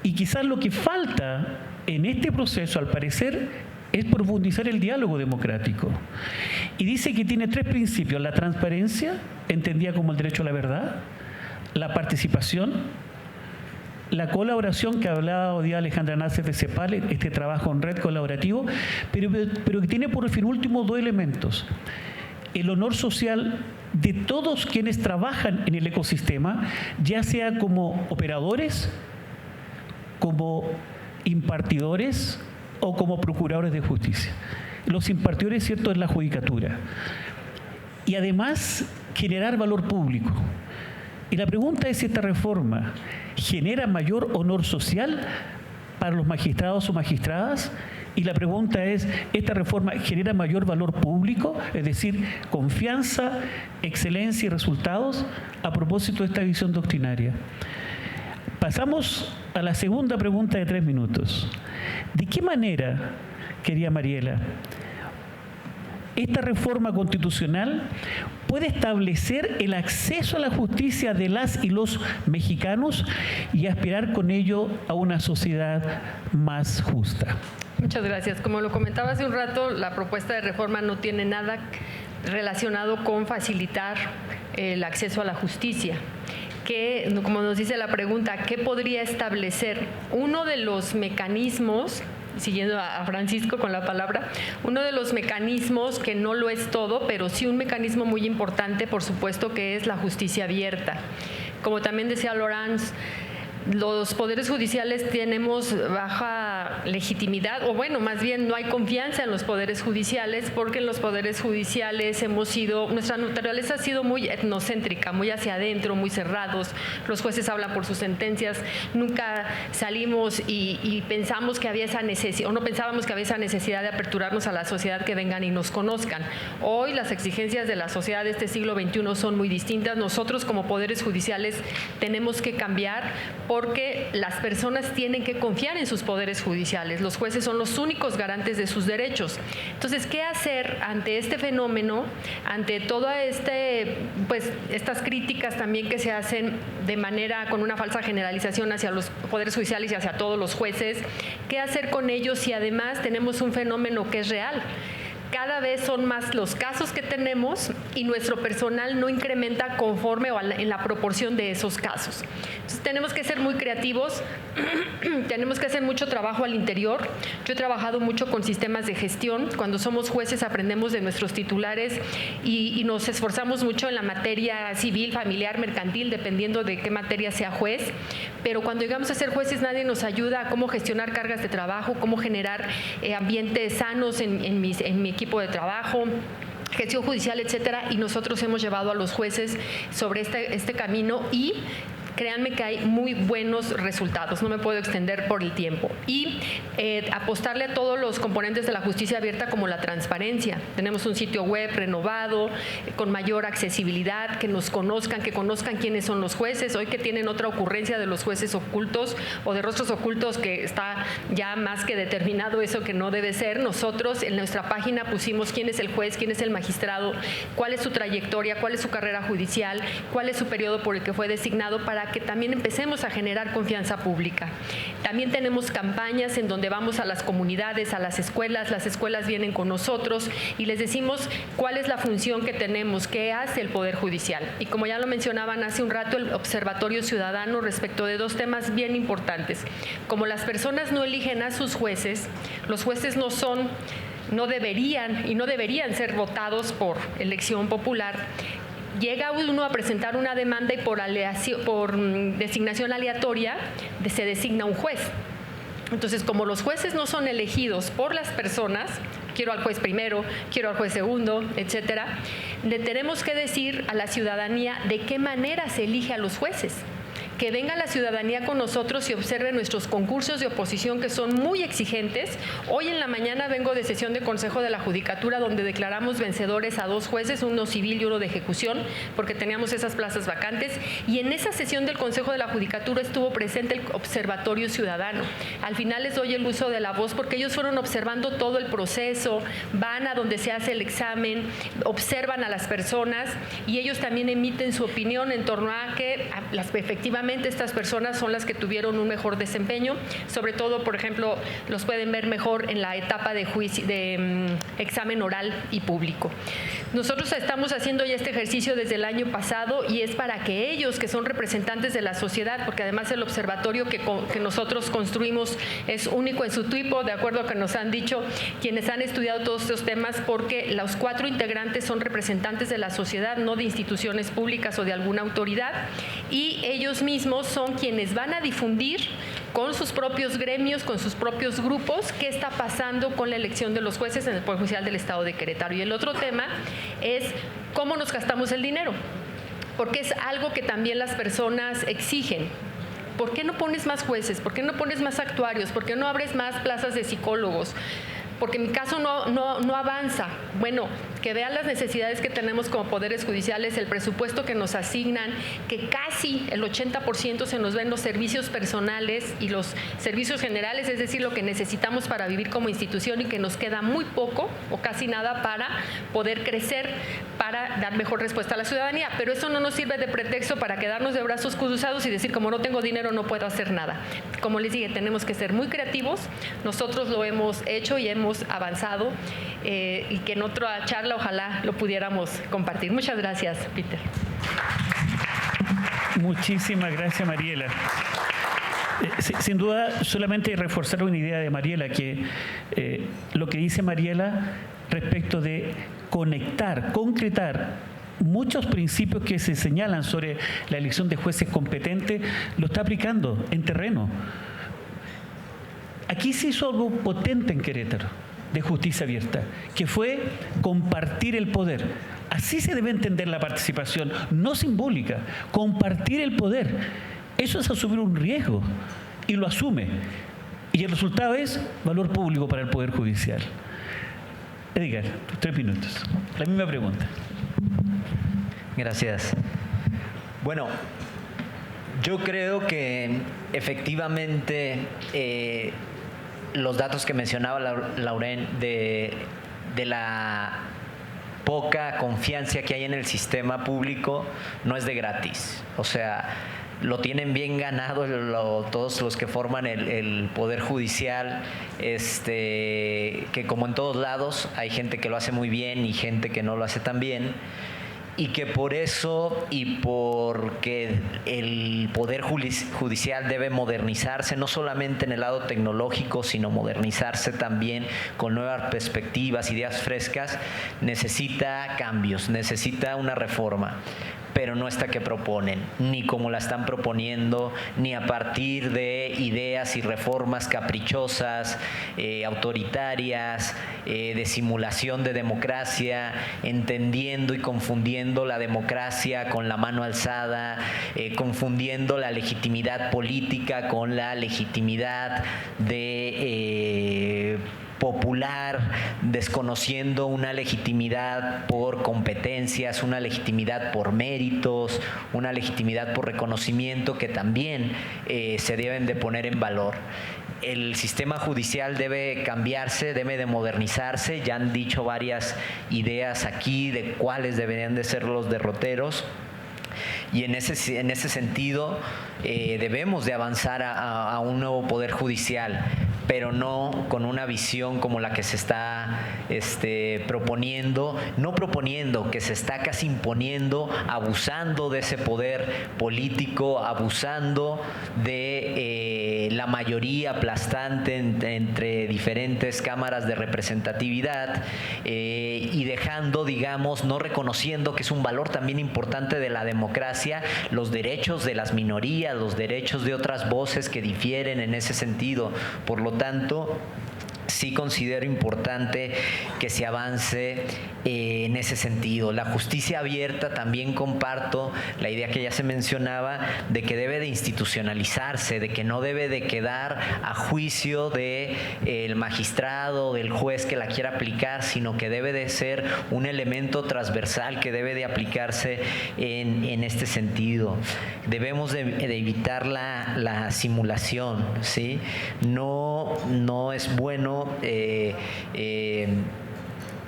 Y quizás lo que falta en este proceso, al parecer, es profundizar el diálogo democrático. Y dice que tiene 3 principios: la transparencia, entendida como el derecho a la verdad, la participación, la colaboración, que hablaba hoy día Alejandra Nácer de CEPAL, este trabajo en red colaborativo, pero que tiene por fin último 2 elementos: el honor social de todos quienes trabajan en el ecosistema, ya sea como operadores, como impartidores o como procuradores de justicia. Los impartidores, cierto, es la judicatura. Y además, generar valor público. Y la pregunta es si esta reforma genera mayor honor social para los magistrados o magistradas. Y la pregunta es, ¿esta reforma genera mayor valor público? Es decir, confianza, excelencia y resultados, a propósito de esta visión doctrinaria. Pasamos a la segunda pregunta de 3 minutos. ¿De qué manera, querida Mariela, esta reforma constitucional puede establecer el acceso a la justicia de las y los mexicanos y aspirar con ello a una sociedad más justa?
Muchas gracias. Como lo comentaba hace un rato, la propuesta de reforma no tiene nada relacionado con facilitar el acceso a la justicia. Que, como nos dice la pregunta, ¿qué podría establecer? Uno de los mecanismos, siguiendo a Francisco con la palabra, uno de los mecanismos que no lo es todo, pero sí un mecanismo muy importante, por supuesto, que es la justicia abierta. Como también decía Laurence, los poderes judiciales tenemos baja legitimidad, o bueno, más bien no hay confianza en los poderes judiciales, porque en los poderes judiciales nuestra naturaleza ha sido muy etnocéntrica, muy hacia adentro, muy cerrados. Los jueces hablan por sus sentencias. Nunca salimos y pensamos que había esa necesidad, o no pensábamos que había esa necesidad de aperturarnos a la sociedad, que vengan y nos conozcan. Hoy las exigencias de la sociedad de este siglo XXI son muy distintas. Nosotros como poderes judiciales tenemos que cambiar, porque las personas tienen que confiar en sus poderes judiciales. Los jueces son los únicos garantes de sus derechos. Entonces, ¿qué hacer ante este fenómeno, ante todas estas críticas también que se hacen de manera con una falsa generalización hacia los poderes judiciales y hacia todos los jueces? ¿Qué hacer con ellos si además tenemos un fenómeno que es real? Cada vez son más los casos que tenemos y nuestro personal no incrementa conforme o en la proporción de esos casos. Entonces, tenemos que ser muy creativos, tenemos que hacer mucho trabajo al interior. Yo he trabajado mucho con sistemas de gestión. Cuando somos jueces aprendemos de nuestros titulares y nos esforzamos mucho en la materia civil, familiar, mercantil, dependiendo de qué materia sea juez. Pero cuando llegamos a ser jueces, nadie nos ayuda a cómo gestionar cargas de trabajo, cómo generar ambientes sanos en mi equipo de trabajo, gestión judicial, etcétera, y nosotros hemos llevado a los jueces sobre este camino y créanme que hay muy buenos resultados. No me puedo extender por el tiempo. Y apostarle a todos los componentes de la justicia abierta, como la transparencia. Tenemos un sitio web renovado, con mayor accesibilidad, que nos conozcan, que conozcan quiénes son los jueces. Hoy que tienen otra ocurrencia de los jueces ocultos o de rostros ocultos, que está ya más que determinado eso que no debe ser. Nosotros en nuestra página pusimos quién es el juez, quién es el magistrado, cuál es su trayectoria, cuál es su carrera judicial, cuál es su periodo por el que fue designado, para que también empecemos a generar confianza pública. También tenemos campañas en donde vamos a las comunidades, a las escuelas vienen con nosotros y les decimos cuál es la función que tenemos, qué hace el Poder Judicial. Y como ya lo mencionaban hace un rato, el Observatorio Ciudadano, respecto de dos temas bien importantes. Como las personas no eligen a sus jueces, los jueces no deberían ser votados por elección popular. Llega uno a presentar una demanda y por designación aleatoria se designa un juez. Entonces, como los jueces no son elegidos por las personas, quiero al juez primero, quiero al juez segundo, etcétera, le tenemos que decir a la ciudadanía de qué manera se elige a los jueces. Que venga la ciudadanía con nosotros y observe nuestros concursos de oposición, que son muy exigentes. Hoy en la mañana vengo de sesión de Consejo de la Judicatura, donde declaramos vencedores a 2 jueces, uno civil y uno de ejecución, porque teníamos esas plazas vacantes. Y en esa sesión del Consejo de la Judicatura estuvo presente el Observatorio Ciudadano. Al final les doy el uso de la voz, porque ellos fueron observando todo el proceso, van a donde se hace el examen, observan a las personas y ellos también emiten su opinión en torno a que efectivamente estas personas son las que tuvieron un mejor desempeño. Sobre todo, por ejemplo, los pueden ver mejor en la etapa de examen oral y público. Nosotros estamos haciendo ya este ejercicio desde el año pasado y es para que ellos, que son representantes de la sociedad, porque además el observatorio que nosotros construimos es único en su tipo, de acuerdo a que nos han dicho quienes han estudiado todos estos temas, porque los 4 integrantes son representantes de la sociedad, no de instituciones públicas o de alguna autoridad, y ellos mismos son quienes van a difundir con sus propios gremios, con sus propios grupos, qué está pasando con la elección de los jueces en el Poder Judicial del Estado de Querétaro. Y el otro tema es cómo nos gastamos el dinero, porque es algo que también las personas exigen. ¿Por qué no pones más jueces? ¿Por qué no pones más actuarios? ¿Por qué no abres más plazas de psicólogos? Porque mi caso no avanza. Bueno, que vean las necesidades que tenemos como poderes judiciales, el presupuesto que nos asignan, que casi el 80% se nos ven los servicios personales y los servicios generales, es decir, lo que necesitamos para vivir como institución, y que nos queda muy poco o casi nada para poder crecer, para dar mejor respuesta a la ciudadanía. Pero eso no nos sirve de pretexto para quedarnos de brazos cruzados y decir, como no tengo dinero no puedo hacer nada. Como les dije, tenemos que ser muy creativos. Nosotros lo hemos hecho y hemos avanzado, y que en otra charla ojalá lo pudiéramos compartir. Muchas gracias, Peter.
Muchísimas gracias, Mariela. Sin duda, solamente reforzar una idea de Mariela, que lo que dice Mariela respecto de conectar, concretar muchos principios que se señalan sobre la elección de jueces competentes lo está aplicando en terreno. Aquí se hizo algo potente en Querétaro, de justicia abierta, que fue compartir el poder. Así se debe entender la participación, no simbólica, compartir el poder. Eso es asumir un riesgo y lo asume. Y el resultado es valor público para el Poder Judicial. Edgar, 3 minutos. La misma pregunta.
Gracias. Bueno, yo creo que efectivamente los datos que mencionaba Lauren de la poca confianza que hay en el sistema público no es de gratis. O sea, lo tienen bien ganado todos los que forman el Poder Judicial, que como en todos lados hay gente que lo hace muy bien y gente que no lo hace tan bien, y que por eso y porque el Poder Judicial debe modernizarse, no solamente en el lado tecnológico, sino modernizarse también con nuevas perspectivas, ideas frescas, necesita cambios, necesita una reforma. Pero no esta que proponen, ni como la están proponiendo, ni a partir de ideas y reformas caprichosas, autoritarias, de simulación de democracia, entendiendo y confundiendo la democracia con la mano alzada, confundiendo la legitimidad política con la legitimidad de popular, desconociendo una legitimidad por competencias, una legitimidad por méritos, una legitimidad por reconocimiento que también se deben de poner en valor. El sistema judicial debe cambiarse, debe de modernizarse. Ya han dicho varias ideas aquí de cuáles deberían de ser los derroteros. Y en ese sentido debemos de avanzar a un nuevo poder judicial, pero no con una visión como la que se está proponiendo, que se está casi imponiendo, abusando de ese poder político, abusando de la mayoría aplastante entre diferentes cámaras de representatividad y dejando, digamos, no reconociendo que es un valor también importante de la democracia, los derechos de las minorías, los derechos de otras voces que difieren en ese sentido. Por lo tanto, sí considero importante que se avance en ese sentido. La justicia abierta, también comparto la idea que ya se mencionaba de que debe de institucionalizarse, de que no debe de quedar a juicio del magistrado, del juez que la quiera aplicar, sino que debe de ser un elemento transversal que debe de aplicarse en este sentido. Debemos de evitar la simulación, ¿sí? No es bueno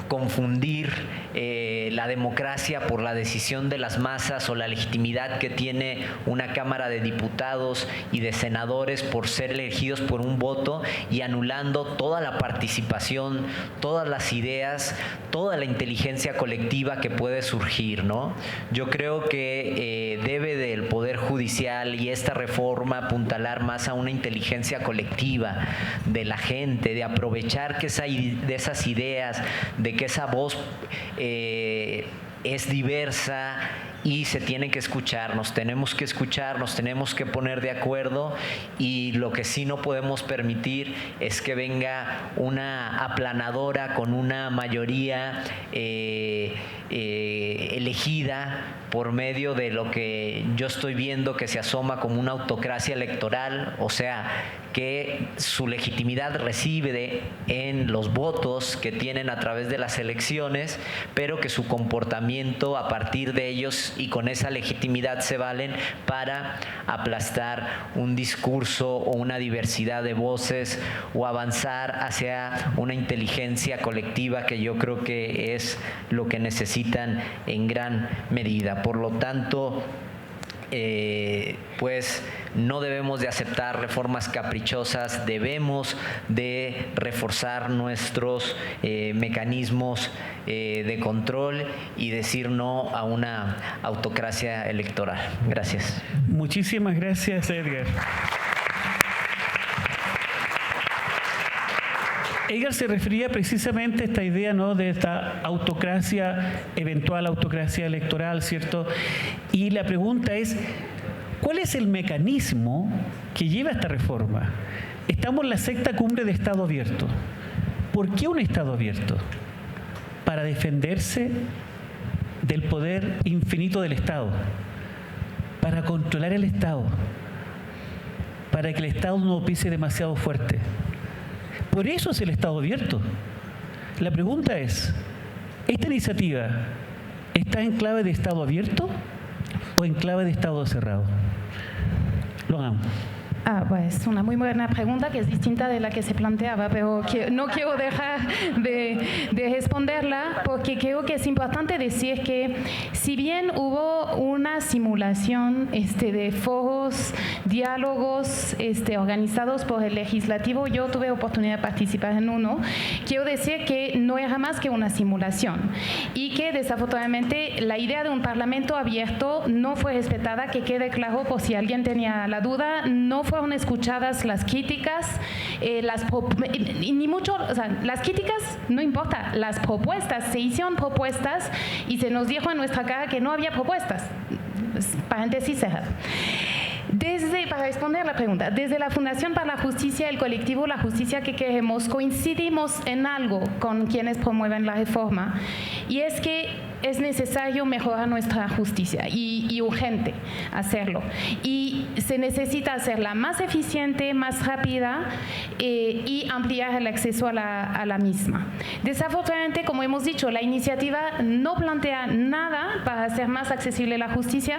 confundir la democracia por la decisión de las masas o la legitimidad que tiene una Cámara de Diputados y de senadores por ser elegidos por un voto y anulando toda la participación, todas las ideas, toda la inteligencia colectiva que puede surgir, ¿no? Yo creo que debe del Poder Judicial y esta reforma apuntalar más a una inteligencia colectiva de la gente, de aprovechar que de esas ideas, de que esa voz es diversa y se tiene que escuchar, nos tenemos que poner de acuerdo, y lo que sí no podemos permitir es que venga una aplanadora con una mayoría elegida por medio de lo que yo estoy viendo que se asoma como una autocracia electoral, o sea, que su legitimidad reside en los votos que tienen a través de las elecciones, pero que su comportamiento a partir de ellos y con esa legitimidad se valen para aplastar un discurso o una diversidad de voces o avanzar hacia una inteligencia colectiva que yo creo que es lo que necesitan en gran medida. Por lo tanto, pues no debemos de aceptar reformas caprichosas, debemos de reforzar nuestros mecanismos de control y decir no a una autocracia electoral. Gracias.
Muchísimas gracias, Edgar. Edgar se refería precisamente a esta idea, ¿no?, de esta autocracia, eventual autocracia electoral, ¿cierto? Y la pregunta es, ¿cuál es el mecanismo que lleva a esta reforma? Estamos en la sexta cumbre de Estado abierto. ¿Por qué un Estado abierto? Para defenderse del poder infinito del Estado, para controlar el Estado, para que el Estado no pise demasiado fuerte. Por eso es el Estado abierto. La pregunta es, ¿esta iniciativa está en clave de Estado abierto o en clave de Estado cerrado? Laurent.
Pues es una muy buena pregunta que es distinta de la que se planteaba, pero no quiero dejar de responderla porque creo que es importante decir que si bien hubo una simulación de foros, diálogos organizados por el legislativo, yo tuve oportunidad de participar en uno, quiero decir que no era más que una simulación y que desafortunadamente la idea de un parlamento abierto no fue respetada, que quede claro por si alguien tenía la duda, no fueron escuchadas las críticas, ni mucho, o sea, las críticas no importa, las propuestas, se hicieron propuestas y se nos dijo en nuestra cara que no había propuestas. Paréntesis cerrado. Para responder a la pregunta, desde la Fundación para la Justicia, el colectivo La Justicia que Queremos, coincidimos en algo con quienes promueven la reforma, y es que es necesario mejorar nuestra justicia y urgente hacerlo. Y se necesita hacerla más eficiente, más rápida y ampliar el acceso a la misma. Desafortunadamente, como hemos dicho, la iniciativa no plantea nada para hacer más accesible la justicia,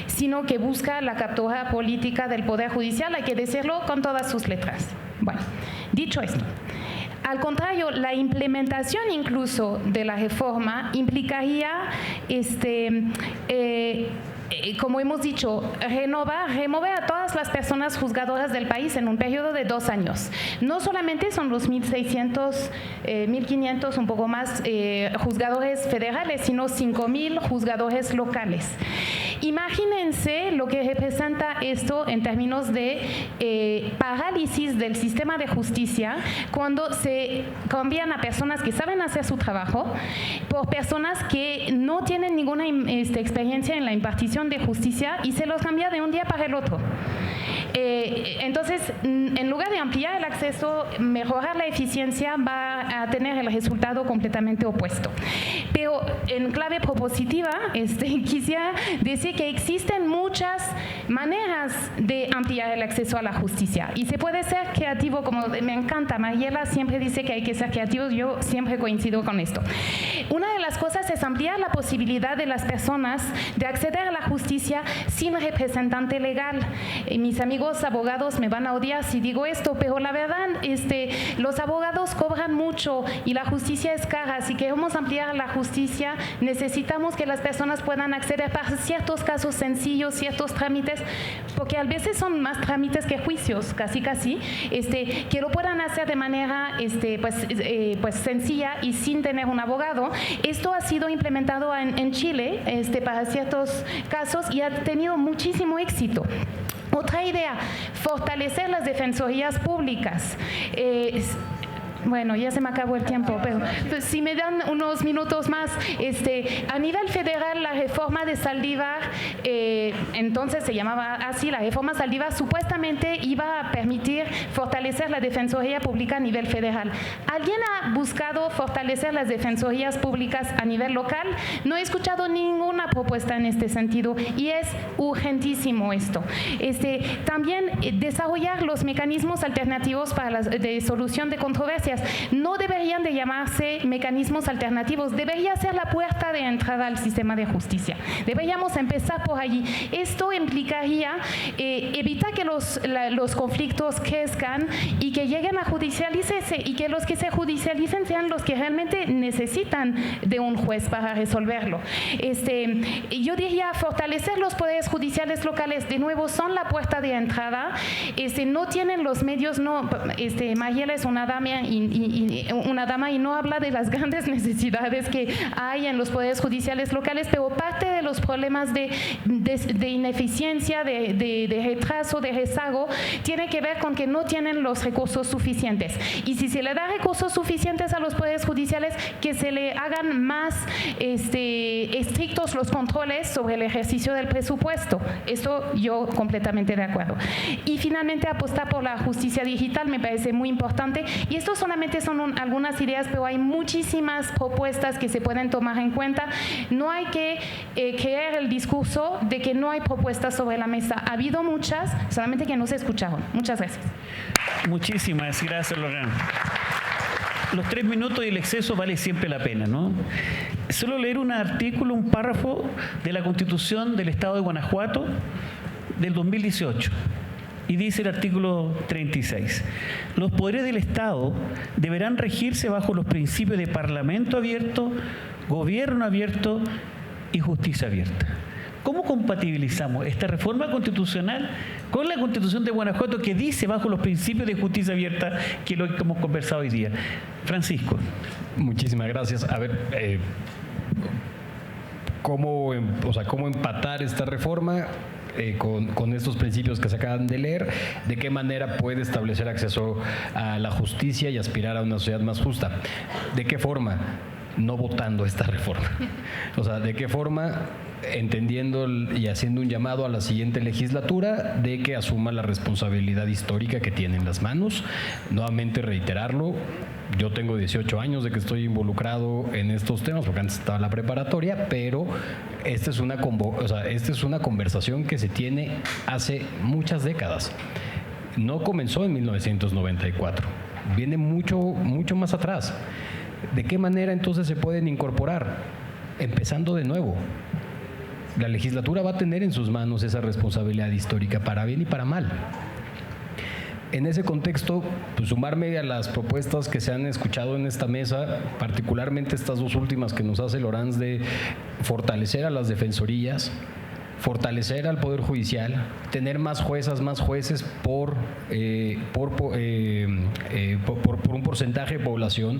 sino que busca la captura política del Poder Judicial, hay que decirlo con todas sus letras. Bueno, dicho esto, al contrario, la implementación incluso de la reforma implicaría, como hemos dicho, remover a todas las personas juzgadoras del país en un periodo de 2 años. No solamente son los 1.600, 1.500, un poco más, juzgadores federales, sino 5.000 juzgadores locales. Imagínense lo que representa esto en términos de parálisis del sistema de justicia cuando se cambian a personas que saben hacer su trabajo por personas que no tienen ninguna experiencia en la impartición de justicia y se los cambia de un día para el otro. Entonces, en lugar de ampliar el acceso, mejorar la eficiencia, va a tener el resultado completamente opuesto. Pero en clave propositiva, quisiera decir que existen muchas maneras de ampliar el acceso a la justicia y se puede ser creativo, como me encanta, Mariela siempre dice que hay que ser creativos, yo siempre coincido con esto. Una de las cosas es ampliar la posibilidad de las personas de acceder a la justicia sin representante legal. Mis amigos abogados me van a odiar si digo esto, pero la verdad, los abogados cobran mucho y la justicia es cara. Si queremos ampliar la justicia, necesitamos que las personas puedan acceder para ciertos casos sencillos, ciertos trámites, porque a veces son más trámites que juicios, casi, que lo puedan hacer de manera pues sencilla y sin tener un abogado. Esto ha sido implementado en Chile para ciertos casos y ha tenido muchísimo éxito. Otra idea, fortalecer las defensorías públicas. Bueno, ya se me acabó el tiempo, pero si me dan unos minutos más, a nivel federal la reforma de Saldívar, entonces se llamaba así, la reforma Saldívar supuestamente iba a permitir fortalecer la defensoría pública a nivel federal. ¿Alguien ha buscado fortalecer las defensorías públicas a nivel local? No he escuchado ninguna propuesta en este sentido y es urgentísimo esto. También desarrollar los mecanismos alternativos para de solución de controversias. No deberían de llamarse mecanismos alternativos, debería ser la puerta de entrada al sistema de justicia. Deberíamos empezar por allí. Esto implicaría evitar que los conflictos crezcan y que lleguen a judicializarse y que los que se judicialicen sean los que realmente necesitan de un juez para resolverlo. Yo diría fortalecer los poderes judiciales locales, de nuevo, son la puerta de entrada. No tienen los medios, Mariela es una dama y una dama y no habla de las grandes necesidades que hay en los poderes judiciales locales, pero parte de los problemas de ineficiencia, de retraso, de rezago, tiene que ver con que no tienen los recursos suficientes. Y si se le da recursos suficientes a los poderes judiciales, que se le hagan más estrictos los controles sobre el ejercicio del presupuesto. Esto yo completamente de acuerdo. Y finalmente apostar por la justicia digital me parece muy importante. Y esto solamente son algunas ideas, pero hay muchísimas propuestas que se pueden tomar en cuenta. No hay que creer el discurso de que no hay propuestas sobre la mesa. Ha habido muchas, solamente que no se escucharon. Muchas gracias.
Muchísimas gracias, Logan. Los 3 minutos y el exceso vale siempre la pena, ¿no? Solo leer un artículo, un párrafo de la Constitución del Estado de Guanajuato del 2018. Y dice el artículo 36. Los poderes del Estado deberán regirse bajo los principios de parlamento abierto, gobierno abierto y justicia abierta. ¿Cómo compatibilizamos esta reforma constitucional con la Constitución de Guanajuato que dice bajo los principios de justicia abierta, que es lo que hemos conversado hoy día? Francisco.
Muchísimas gracias. A ver, ¿cómo empatar esta reforma con estos principios que se acaban de leer? ¿De qué manera puede establecer acceso a la justicia y aspirar a una sociedad más justa? ¿De qué forma? No votando esta reforma. O sea, ¿de qué forma? Entendiendo y haciendo un llamado a la siguiente legislatura de que asuma la responsabilidad histórica que tiene en las manos. Nuevamente reiterarlo, yo tengo 18 años de que estoy involucrado en estos temas, porque antes estaba en la preparatoria, pero esta es una conversación que se tiene hace muchas décadas. No comenzó en 1994, viene mucho más atrás. ¿De qué manera entonces se pueden incorporar? Empezando de nuevo. La legislatura va a tener en sus manos esa responsabilidad histórica, para bien y para mal. En ese contexto, pues, sumarme a las propuestas que se han escuchado en esta mesa, particularmente estas dos últimas que nos hace Lorenz, de fortalecer a las defensorías, fortalecer al Poder Judicial, tener más juezas, más jueces por un porcentaje de población,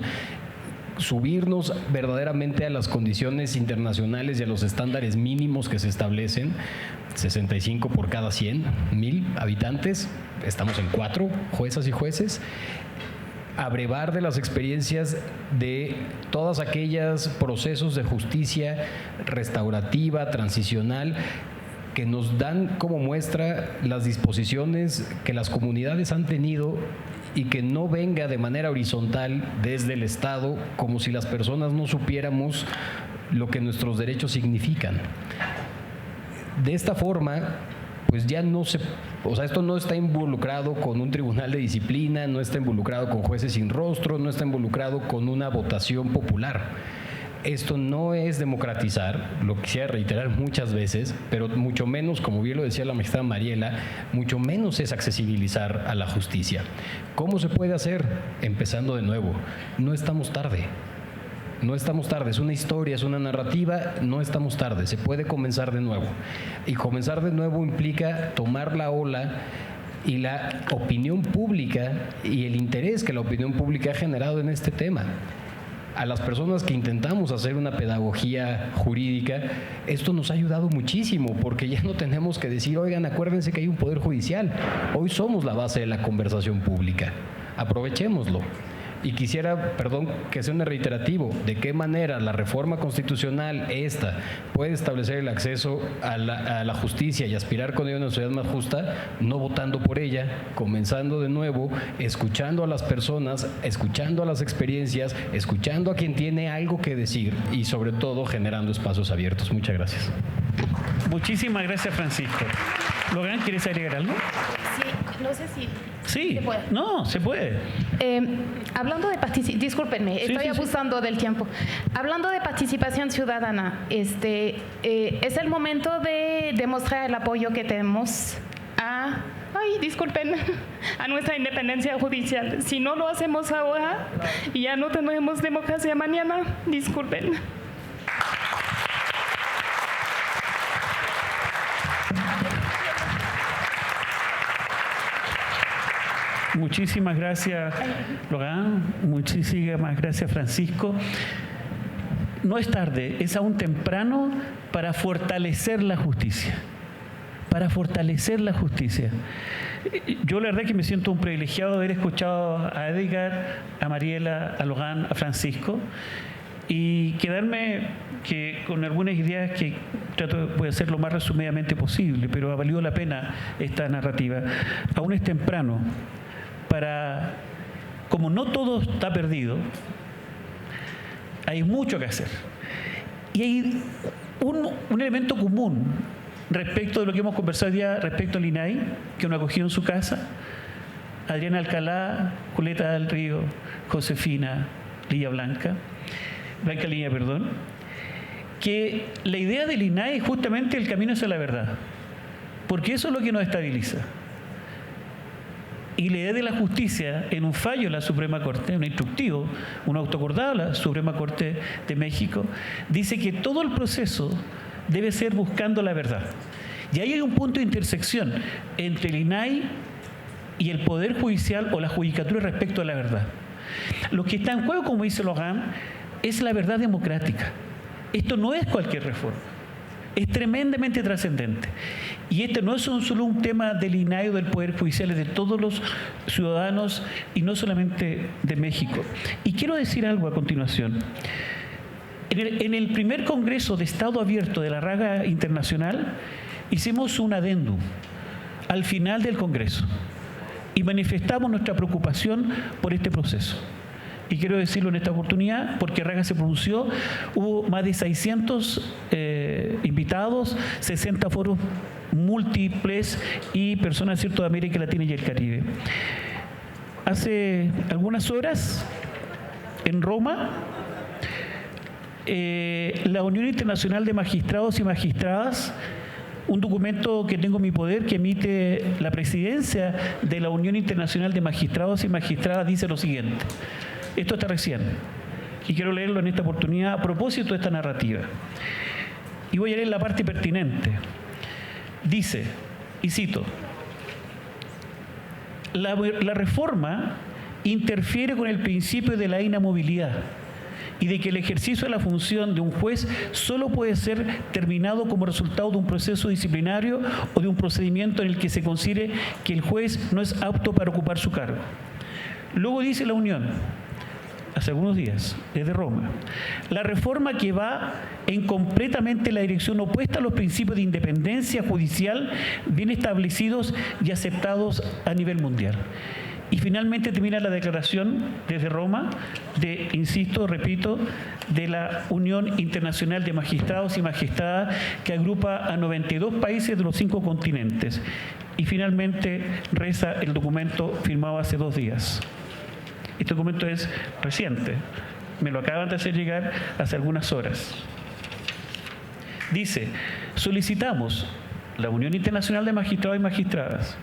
subirnos verdaderamente a las condiciones internacionales y a los estándares mínimos que se establecen, 65 por cada 100,000 habitantes, estamos en 4 juezas y jueces, abrevar de las experiencias de todas aquellas procesos de justicia restaurativa, transicional, que nos dan como muestra las disposiciones que las comunidades han tenido y que no venga de manera horizontal desde el Estado, como si las personas no supiéramos lo que nuestros derechos significan. De esta forma, pues ya no se... esto no está involucrado con un tribunal de disciplina, no está involucrado con jueces sin rostro, no está involucrado con una votación popular. Esto no es democratizar, lo quisiera reiterar muchas veces, pero mucho menos, como bien lo decía la magistrada Mariela, mucho menos es accesibilizar a la justicia. ¿Cómo se puede hacer? Empezando de nuevo. No estamos tarde. No estamos tarde, es una historia, es una narrativa, no estamos tarde, se puede comenzar de nuevo. Y comenzar de nuevo implica tomar la ola y la opinión pública y el interés que la opinión pública ha generado en este tema. A las personas que intentamos hacer una pedagogía jurídica, esto nos ha ayudado muchísimo, porque ya no tenemos que decir, oigan, acuérdense que hay un poder judicial. Hoy somos la base de la conversación pública. Aprovechémoslo. Y quisiera, que sea un reiterativo, de qué manera la reforma constitucional esta puede establecer el acceso a la justicia y aspirar con ello a una sociedad más justa, no votando por ella, comenzando de nuevo, escuchando a las personas, escuchando a las experiencias, escuchando a quien tiene algo que decir y sobre todo generando espacios abiertos. Muchas gracias.
Muchísimas gracias, Francisco. Logan, ¿quieres agregar algo?
Sí, no sé si...
Sí,
¿se puede?
No, se puede.
Hablando de participación, discúlpenme, estoy abusando del tiempo. Hablando de participación ciudadana, es el momento de demostrar el apoyo que tenemos a nuestra independencia judicial. Si no lo hacemos ahora, ya no tendremos democracia mañana. Disculpen.
Muchísimas gracias, Logan. Muchísimas gracias, Francisco. No es tarde, es aún temprano para fortalecer la justicia. Para fortalecer la justicia. Yo la verdad que me siento un privilegiado de haber escuchado a Edgar, a Mariela, a Logan, a Francisco, y quedarme con algunas ideas que trato de hacer lo más resumidamente posible, pero ha valido la pena esta narrativa. Aún es temprano para, como no todo está perdido, hay mucho que hacer. Y hay un elemento común respecto de lo que hemos conversado ya respecto al INAI, que nos acogió en su casa, Adriana Alcalá, Julieta del Río, Josefina Blanca Línea, que la idea del INAI es justamente el camino hacia la verdad, porque eso es lo que nos estabiliza. Y la idea de la justicia, en un fallo de la Suprema Corte, un instructivo, un autoacordado de la Suprema Corte de México, dice que todo el proceso debe ser buscando la verdad. Y ahí hay un punto de intersección entre el INAI y el Poder Judicial o la Judicatura respecto a la verdad. Lo que está en juego, como dice Logan, es la verdad democrática. Esto no es cualquier reforma. Es tremendamente trascendente. Y este no es solo un tema del INAI o del Poder Judicial, es de todos los ciudadanos y no solamente de México. Y quiero decir algo a continuación. En el primer Congreso de Estado Abierto de la Raga Internacional hicimos un adendum al final del Congreso y manifestamos nuestra preocupación por este proceso. Y quiero decirlo en esta oportunidad porque Raga se pronunció, hubo más de 600 invitados, 60 foros múltiples y personas de América Latina y el Caribe. Hace algunas horas, en Roma, la Unión Internacional de Magistrados y Magistradas, un documento que tengo en mi poder que emite la presidencia de la Unión Internacional de Magistrados y Magistradas, dice lo siguiente. Esto está recién y quiero leerlo en esta oportunidad a propósito de esta narrativa. Y voy a leer la parte pertinente. Dice, y cito, la reforma interfiere con el principio de la inamovilidad y de que el ejercicio de la función de un juez solo puede ser terminado como resultado de un proceso disciplinario o de un procedimiento en el que se considere que el juez no es apto para ocupar su cargo. Luego dice la Unión, hace algunos días, desde Roma, la reforma que va en completamente la dirección opuesta a los principios de independencia judicial bien establecidos y aceptados a nivel mundial. Y finalmente termina la declaración desde Roma de, insisto, repito, de la Unión Internacional de Magistrados y Magistradas que agrupa a 92 países de los 5 continentes. Y finalmente reza el documento firmado hace 2 días. Este documento es reciente, me lo acaban de hacer llegar hace algunas horas. Dice, solicitamos, la Unión Internacional de Magistrados y Magistradas,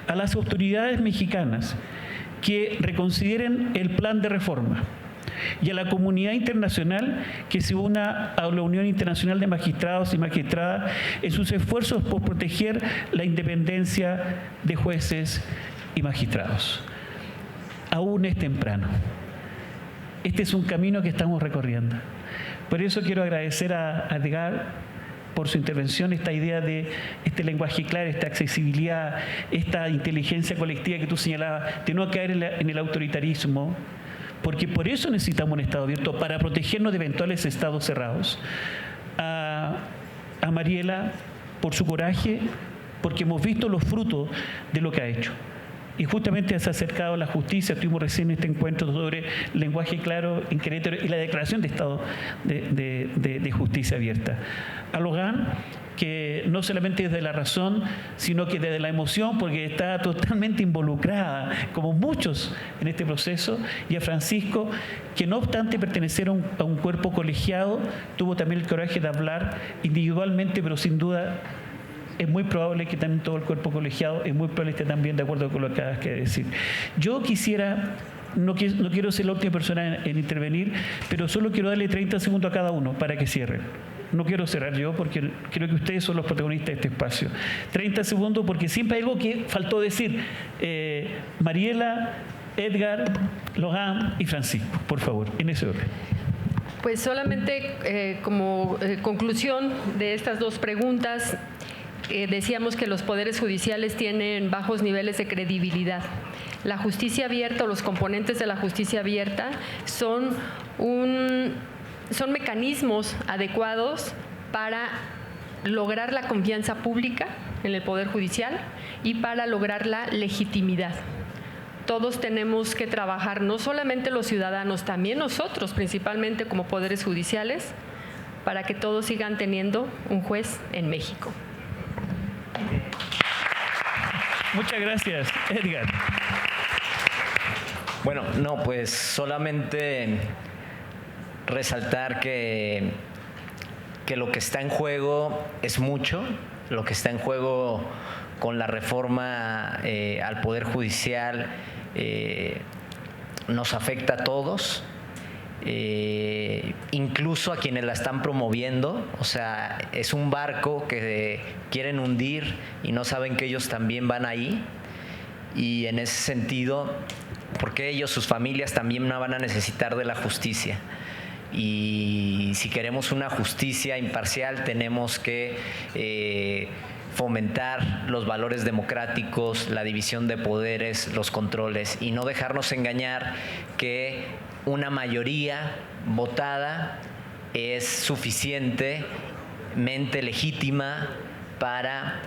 a las autoridades mexicanas que reconsideren el plan de reforma y a la comunidad internacional que se una a la Unión Internacional de Magistrados y Magistradas en sus esfuerzos por proteger la independencia de jueces y magistrados. Aún es temprano. Este es un camino que estamos recorriendo. Por eso quiero agradecer a Edgar por su intervención, esta idea de este lenguaje claro, esta accesibilidad, esta inteligencia colectiva que tú señalabas, de no caer en el autoritarismo, porque por eso necesitamos un Estado abierto, para protegernos de eventuales estados cerrados. A Mariela, por su coraje, porque hemos visto los frutos de lo que ha hecho. Y justamente se ha acercado a la justicia. Tuvimos recién este encuentro sobre lenguaje claro en Querétaro y la declaración de estado de justicia abierta. A Logan, que no solamente desde la razón, sino que desde la emoción, porque está totalmente involucrada, como muchos en este proceso, y a Francisco, que no obstante pertenecer a un cuerpo colegiado, tuvo también el coraje de hablar individualmente, pero sin duda es muy probable que también todo el cuerpo colegiado es muy probable que esté también de acuerdo con lo que acabas de decir. Yo quisiera, no quiero ser la última persona en intervenir, pero solo quiero darle 30 segundos a cada uno para que cierren. No quiero cerrar yo porque creo que ustedes son los protagonistas de este espacio. 30 segundos porque siempre hay algo que faltó decir. Mariela, Edgar, Logan y Francisco, por favor, en ese orden.
Pues solamente como conclusión de estas dos preguntas, decíamos que los poderes judiciales tienen bajos niveles de credibilidad. La justicia abierta o los componentes de la justicia abierta son mecanismos adecuados para lograr la confianza pública en el Poder Judicial y para lograr la legitimidad. Todos tenemos que trabajar, no solamente los ciudadanos, también nosotros, principalmente como poderes judiciales, para que todos sigan teniendo un juez en México.
Muchas gracias, Edgar.
Bueno, no, pues solamente resaltar que lo que está en juego es mucho, lo que está en juego con la reforma al Poder Judicial nos afecta a todos, incluso a quienes la están promoviendo. O sea, es un barco que quieren hundir y no saben que ellos también van ahí, y en ese sentido, porque ellos, sus familias también no van a necesitar de la justicia. Y si queremos una justicia imparcial, tenemos que fomentar los valores democráticos, la división de poderes, los controles, y no dejarnos engañar que una mayoría votada es suficientemente legítima para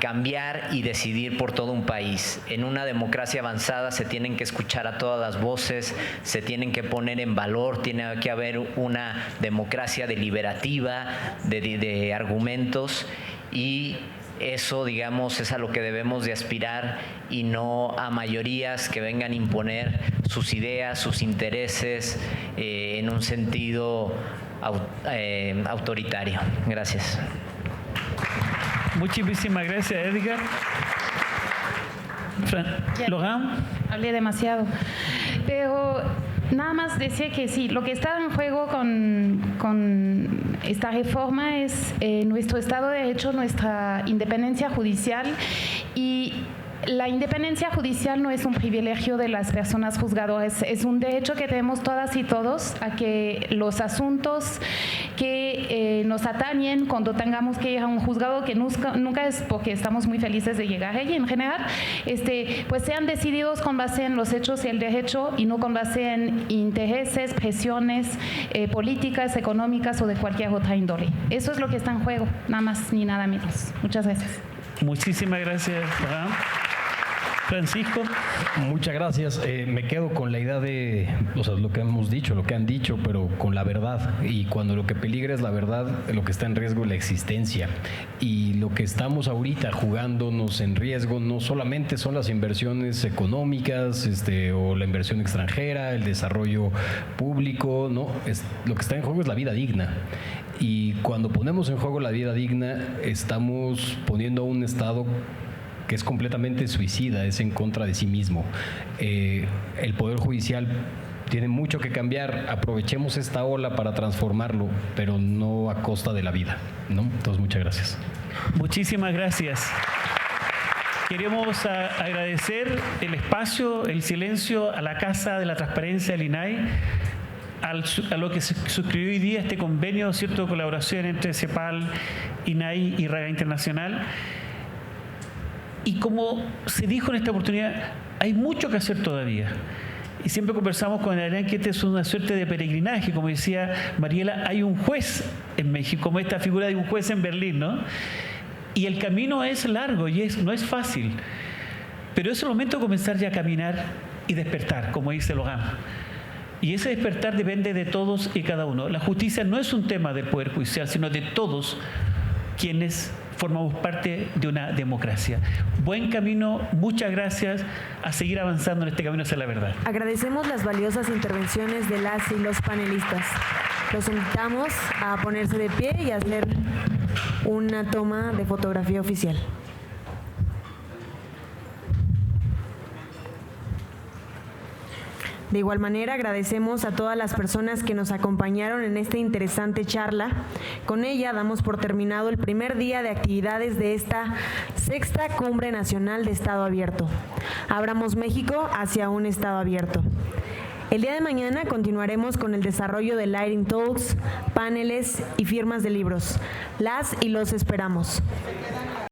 cambiar y decidir por todo un país. En una democracia avanzada se tienen que escuchar a todas las voces, se tienen que poner en valor, tiene que haber una democracia deliberativa de argumentos, y eso, digamos, es a lo que debemos de aspirar, y no a mayorías que vengan a imponer sus ideas, sus intereses en un sentido autoritario. Gracias.
Muchísimas gracias, Edgar. Logan.
Hablé demasiado, pero nada más decir que sí, lo que está en juego con esta reforma es nuestro Estado de Derecho, nuestra independencia judicial, y la independencia judicial no es un privilegio de las personas juzgadoras, es un derecho que tenemos todas y todos a que los asuntos que nos atañen cuando tengamos que ir a un juzgado, que nunca es porque estamos muy felices de llegar allí en general, pues sean decididos con base en los hechos y el derecho, y no con base en intereses, presiones políticas, económicas o de cualquier otra índole. Eso es lo que está en juego, nada más ni nada menos. Muchas gracias.
Muchísimas gracias, Logan. Francisco.
Muchas gracias. Me quedo con la idea de, o sea, lo que hemos dicho, lo que han dicho, pero con la verdad. Y cuando lo que peligra es la verdad, lo que está en riesgo es la existencia. Y lo que estamos ahorita jugándonos en riesgo no solamente son las inversiones económicas, o la inversión extranjera, el desarrollo público, no, lo que está en juego es la vida digna. Y cuando ponemos en juego la vida digna, estamos poniendo a un Estado que es completamente suicida, es en contra de sí mismo. El Poder Judicial tiene mucho que cambiar, aprovechemos esta ola para transformarlo, pero no a costa de la vida, ¿no? Entonces, muchas gracias.
Muchísimas gracias. Queremos agradecer el espacio, el silencio a la Casa de la Transparencia del INAI, a lo que se suscribió hoy día este convenio, ¿cierto?, de colaboración entre CEPAL, INAI y RAGA Internacional. Y como se dijo en esta oportunidad, hay mucho que hacer todavía. Y siempre conversamos con Adrián que este es una suerte de peregrinaje. Como decía Mariela, hay un juez en México, como esta figura de un juez en Berlín, ¿no? Y el camino es largo y no es fácil. Pero es el momento de comenzar ya a caminar y despertar, como dice Logan. Y ese despertar depende de todos y cada uno. La justicia no es un tema del Poder Judicial, sino de todos quienes formamos parte de una democracia. Buen camino, muchas gracias, a seguir avanzando en este camino hacia la verdad.
Agradecemos las valiosas intervenciones de las y los panelistas. Los invitamos a ponerse de pie y a hacer una toma de fotografía oficial. De igual manera, agradecemos a todas las personas que nos acompañaron en esta interesante charla. Con ella damos por terminado el primer día de actividades de esta sexta Cumbre Nacional de Estado Abierto. Abramos México hacia un Estado abierto. El día de mañana continuaremos con el desarrollo de Lighting Talks, paneles y firmas de libros. Las y los esperamos.